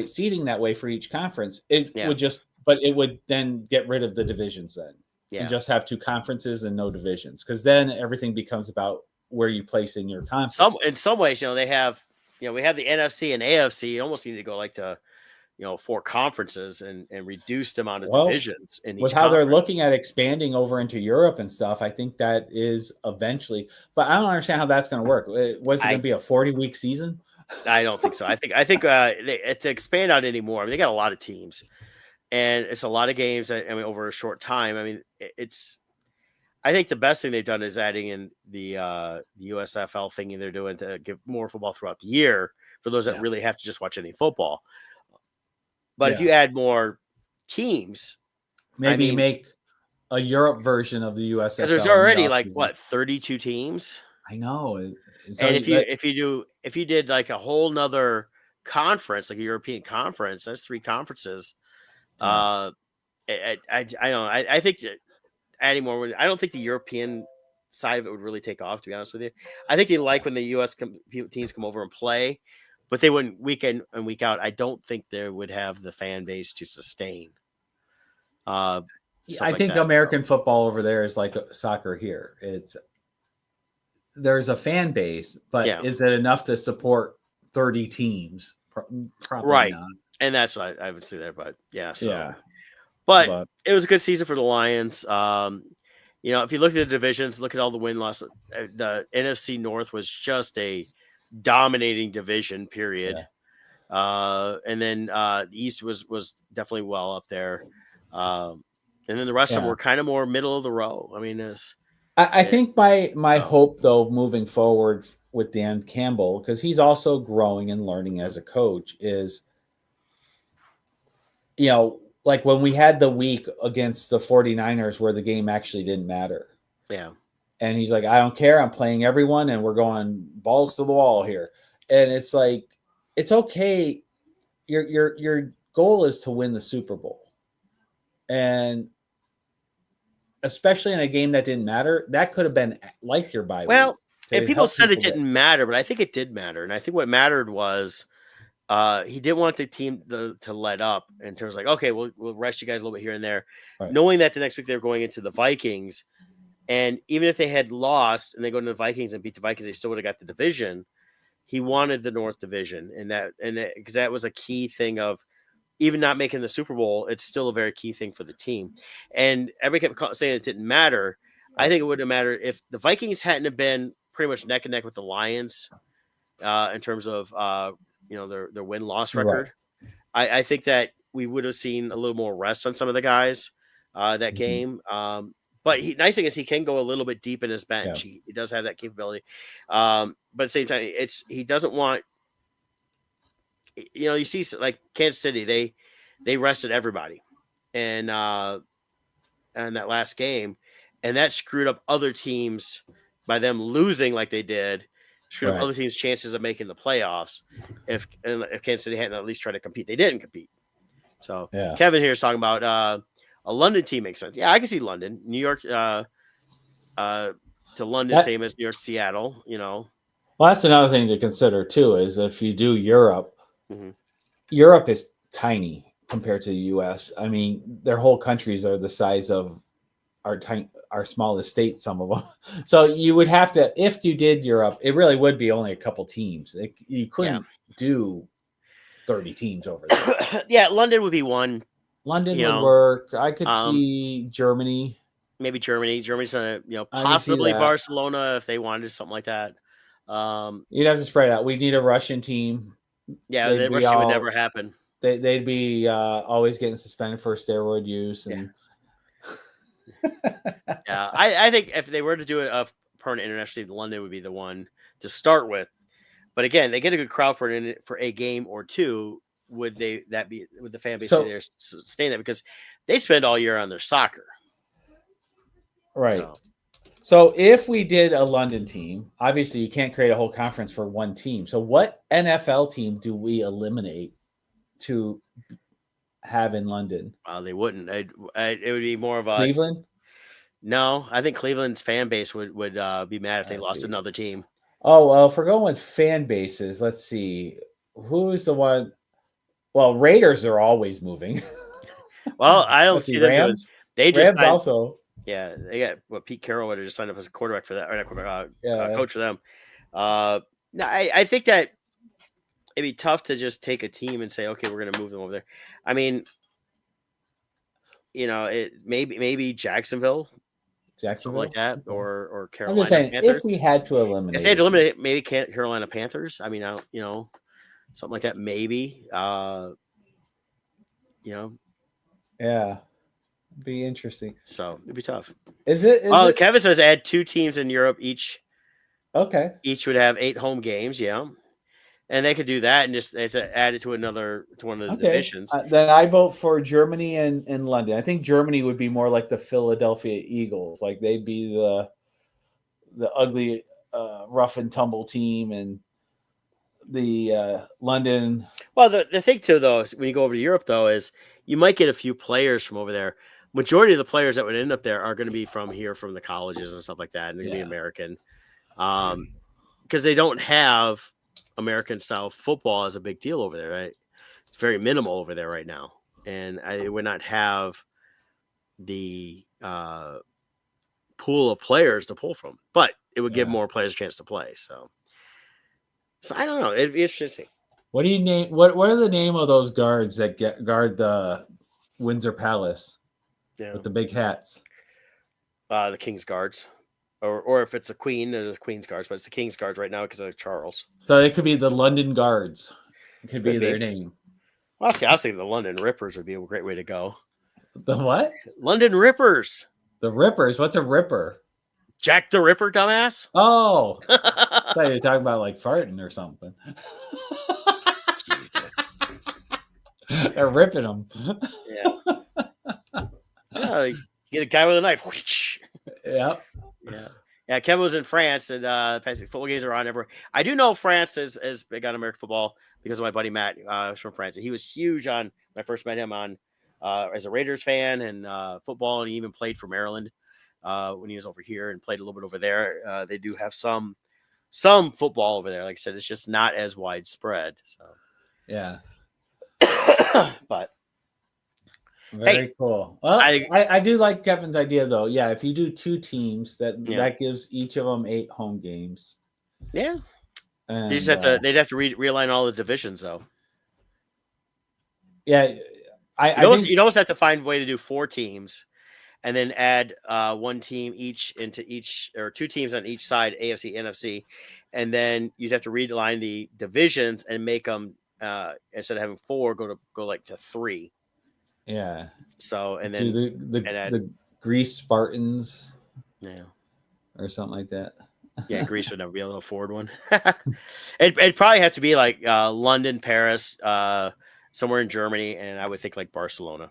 seeding that way for each conference, it Yeah. would just, but it would then get rid of the divisions then. Yeah. And just have 2 conferences and no divisions, because then everything becomes about where you place in your conference. in some ways, they have, we have the NFC and AFC. You almost need to go like to 4 conferences and reduce the amount of divisions in each with how they're conference. looking at expanding over into Europe and stuff. I think that is eventually, but I don't understand how that's going to work. Was it going to be a 40-week season? I don't think so. I think to expand out anymore. I mean, they got a lot of teams, and it's a lot of games. Over a short time. I mean, I think the best thing they've done is adding in the USFL thingy they're doing to give more football throughout the year for those that really have to just watch any football. But if you add more teams, maybe make a Europe version of the USFL. Because there's already 32 teams. I know. And if you did like a whole nother conference, like a European conference, that's 3 conferences. I don't know. I think that adding more. I don't think the European side of it would really take off. To be honest with you, I think they like when the U.S. teams come over and play. But they wouldn't week in and week out. I don't think they would have the fan base to sustain. I think American football over there is like soccer here. There's a fan base, but is it enough to support 30 teams? Probably not. And that's what I would say there. But But it was a good season for the Lions. If you look at the divisions, look at all the win-loss. The NFC North was just a dominating division, period. And then the East was definitely well up there. And then the rest of them were kind of more middle of the row. I mean, I think my hope though, moving forward with Dan Campbell, because he's also growing and learning as a coach, is like when we had the week against the 49ers where the game actually didn't matter. Yeah. And he's like, I don't care. I'm playing everyone, and we're going balls to the wall here. And it's like, it's okay. Your goal is to win the Super Bowl, and especially in a game that didn't matter, that could have been like your bye week. And people said it didn't matter, but I think it did matter. And I think what mattered was he didn't want the team to let up in terms of like, okay, we'll rest you guys a little bit here and there, knowing that the next week they were going into the Vikings. And even if they had lost and they go to the Vikings and beat the Vikings, they still would have got the division. He wanted the North Division, because that was a key thing of even not making the Super Bowl. It's still a very key thing for the team. And everybody kept saying it didn't matter. I think it would have mattered if the Vikings hadn't have been pretty much neck and neck with the Lions in terms of their win-loss record. I think that we would have seen a little more rest on some of the guys that game. But nice thing is he can go a little bit deep in his bench. He does have that capability. But at the same time, he doesn't want. You see like Kansas City, they rested everybody, and that last game, and that screwed up other teams by them losing like they did. Screwed up other teams' chances of making the playoffs. If Kansas City hadn't at least tried to compete, they didn't compete. So Kevin here is talking about. A London team makes sense. Yeah, I can see London, New York, to London, same as New York, Seattle. Well, that's another thing to consider too. Is if you do Europe, Europe is tiny compared to the U.S. I mean, their whole countries are the size of our smallest state. Some of them. So you would have to, if you did Europe, it really would be only a couple teams. You couldn't do 30 teams over there. London would be one. London would work. I could see Germany. Maybe Germany. Germany's possibly Barcelona if they wanted something like that. You'd have to spread out. We need a Russian team. Yeah, the Russian would never happen. They'd be always getting suspended for steroid use. And I think if they were to do a permanent international team, London would be the one to start with. But again, they get a good crowd for a game or two. Would the fan base be there sustain that, because they spend all year on their soccer, right? So if we did a London team, obviously you can't create a whole conference for one team. So what NFL team do we eliminate to have in London? They wouldn't. It would be more of a Cleveland? No, I think Cleveland's fan base would be mad if they Let's lost see. another team. Oh, well, if we're going with fan bases, let's see. Who's the one? Well, Raiders are always moving. Well, I don't Let's see see, them doing. Rams. They just Rams also. Yeah, they got Pete Carroll would have just signed up as a quarterback for that, or not quarterback, Yeah. coach for them. No, I think that it'd be tough to just take a team and say, okay, we're going to move them over there. I mean, it maybe Jacksonville, something like that, Okay. or I'm Carolina just saying, Panthers. if we had to eliminate, If they had to eliminate, maybe Carolina Panthers. I mean, I don't, something like that, maybe. Yeah, it'd be interesting. So it'd be tough. Is it? Kevin says add 2 teams in Europe each. Okay. Each would have 8 home games. Yeah. And they could do that and just they have to add it to one of the divisions. Then I vote for Germany and London. I think Germany would be more like the Philadelphia Eagles. Like they'd be the ugly, rough and tumble team, and the London. Well, the thing too, though, is when you go over to Europe, though, is you might get a few players from over there. Majority of the players that would end up there are going to be from here, from the colleges and stuff like that, and they're going to be American, because they don't have American style football as a big deal over there, right? It's very minimal over there right now, and it would not have the pool of players to pull from, but it would give more players a chance to play. So I don't know. It'd be interesting. What do you name? What are the name of those guards that guard the Windsor Palace with the big hats? The King's Guards. Or if it's a queen, there's Queen's Guards, but it's the King's Guards right now because of Charles. So it could be the London Guards. It could be their name. Well, I was thinking the London Rippers would be a great way to go. The what? London Rippers. The Rippers? What's a Ripper? Jack the Ripper, dumbass. Oh. I thought you were talking about like farting or something. Jesus. They're ripping them. Yeah. You get a guy with a knife. Yep. Yeah, Kevin was in France, and football games are on everywhere. I do know France is big on American football because of my buddy Matt is from France, and he was huge on when I first met him on as a Raiders fan and football, and he even played for Maryland when he was over here and played a little bit over there. They do have some football over there. Like I said, it's just not as widespread. So yeah, but. Very cool. Well, I do like Kevin's idea though. Yeah, if you do 2 teams, that gives each of them 8 home games. Yeah, and, they just have to. They'd have to realign all the divisions though. Yeah, you'd almost have to find a way to do 4 teams, and then add 1 team each into each, or 2 teams on each side, AFC, NFC, and then you'd have to realign the divisions and make them instead of having 4, go like to 3. Yeah. So and then the Greece Spartans, or something like that. Yeah, Greece would never be able to afford one. It'd probably have to be like London, Paris, somewhere in Germany, and I would think like Barcelona.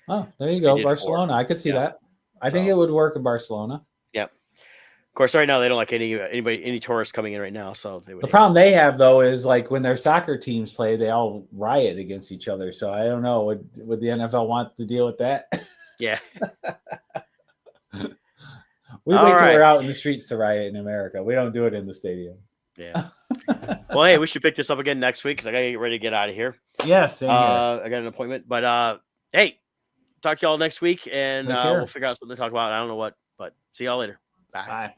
Oh, there you go, Barcelona. 4. I could see that. I think it would work in Barcelona. Yep. Of course, right now they don't like any tourists coming in right now. So the problem they have though is like when their soccer teams play, they all riot against each other. So I don't know. Would the NFL want to deal with that? Yeah. We wait till we're out in the streets to riot in America. We don't do it in the stadium. Yeah. Well, hey, we should pick this up again next week because I gotta get ready to get out of here. Yes. I got an appointment, but hey, talk to y'all next week, and we'll figure out something to talk about. I don't know what, but see y'all later. Bye. Bye.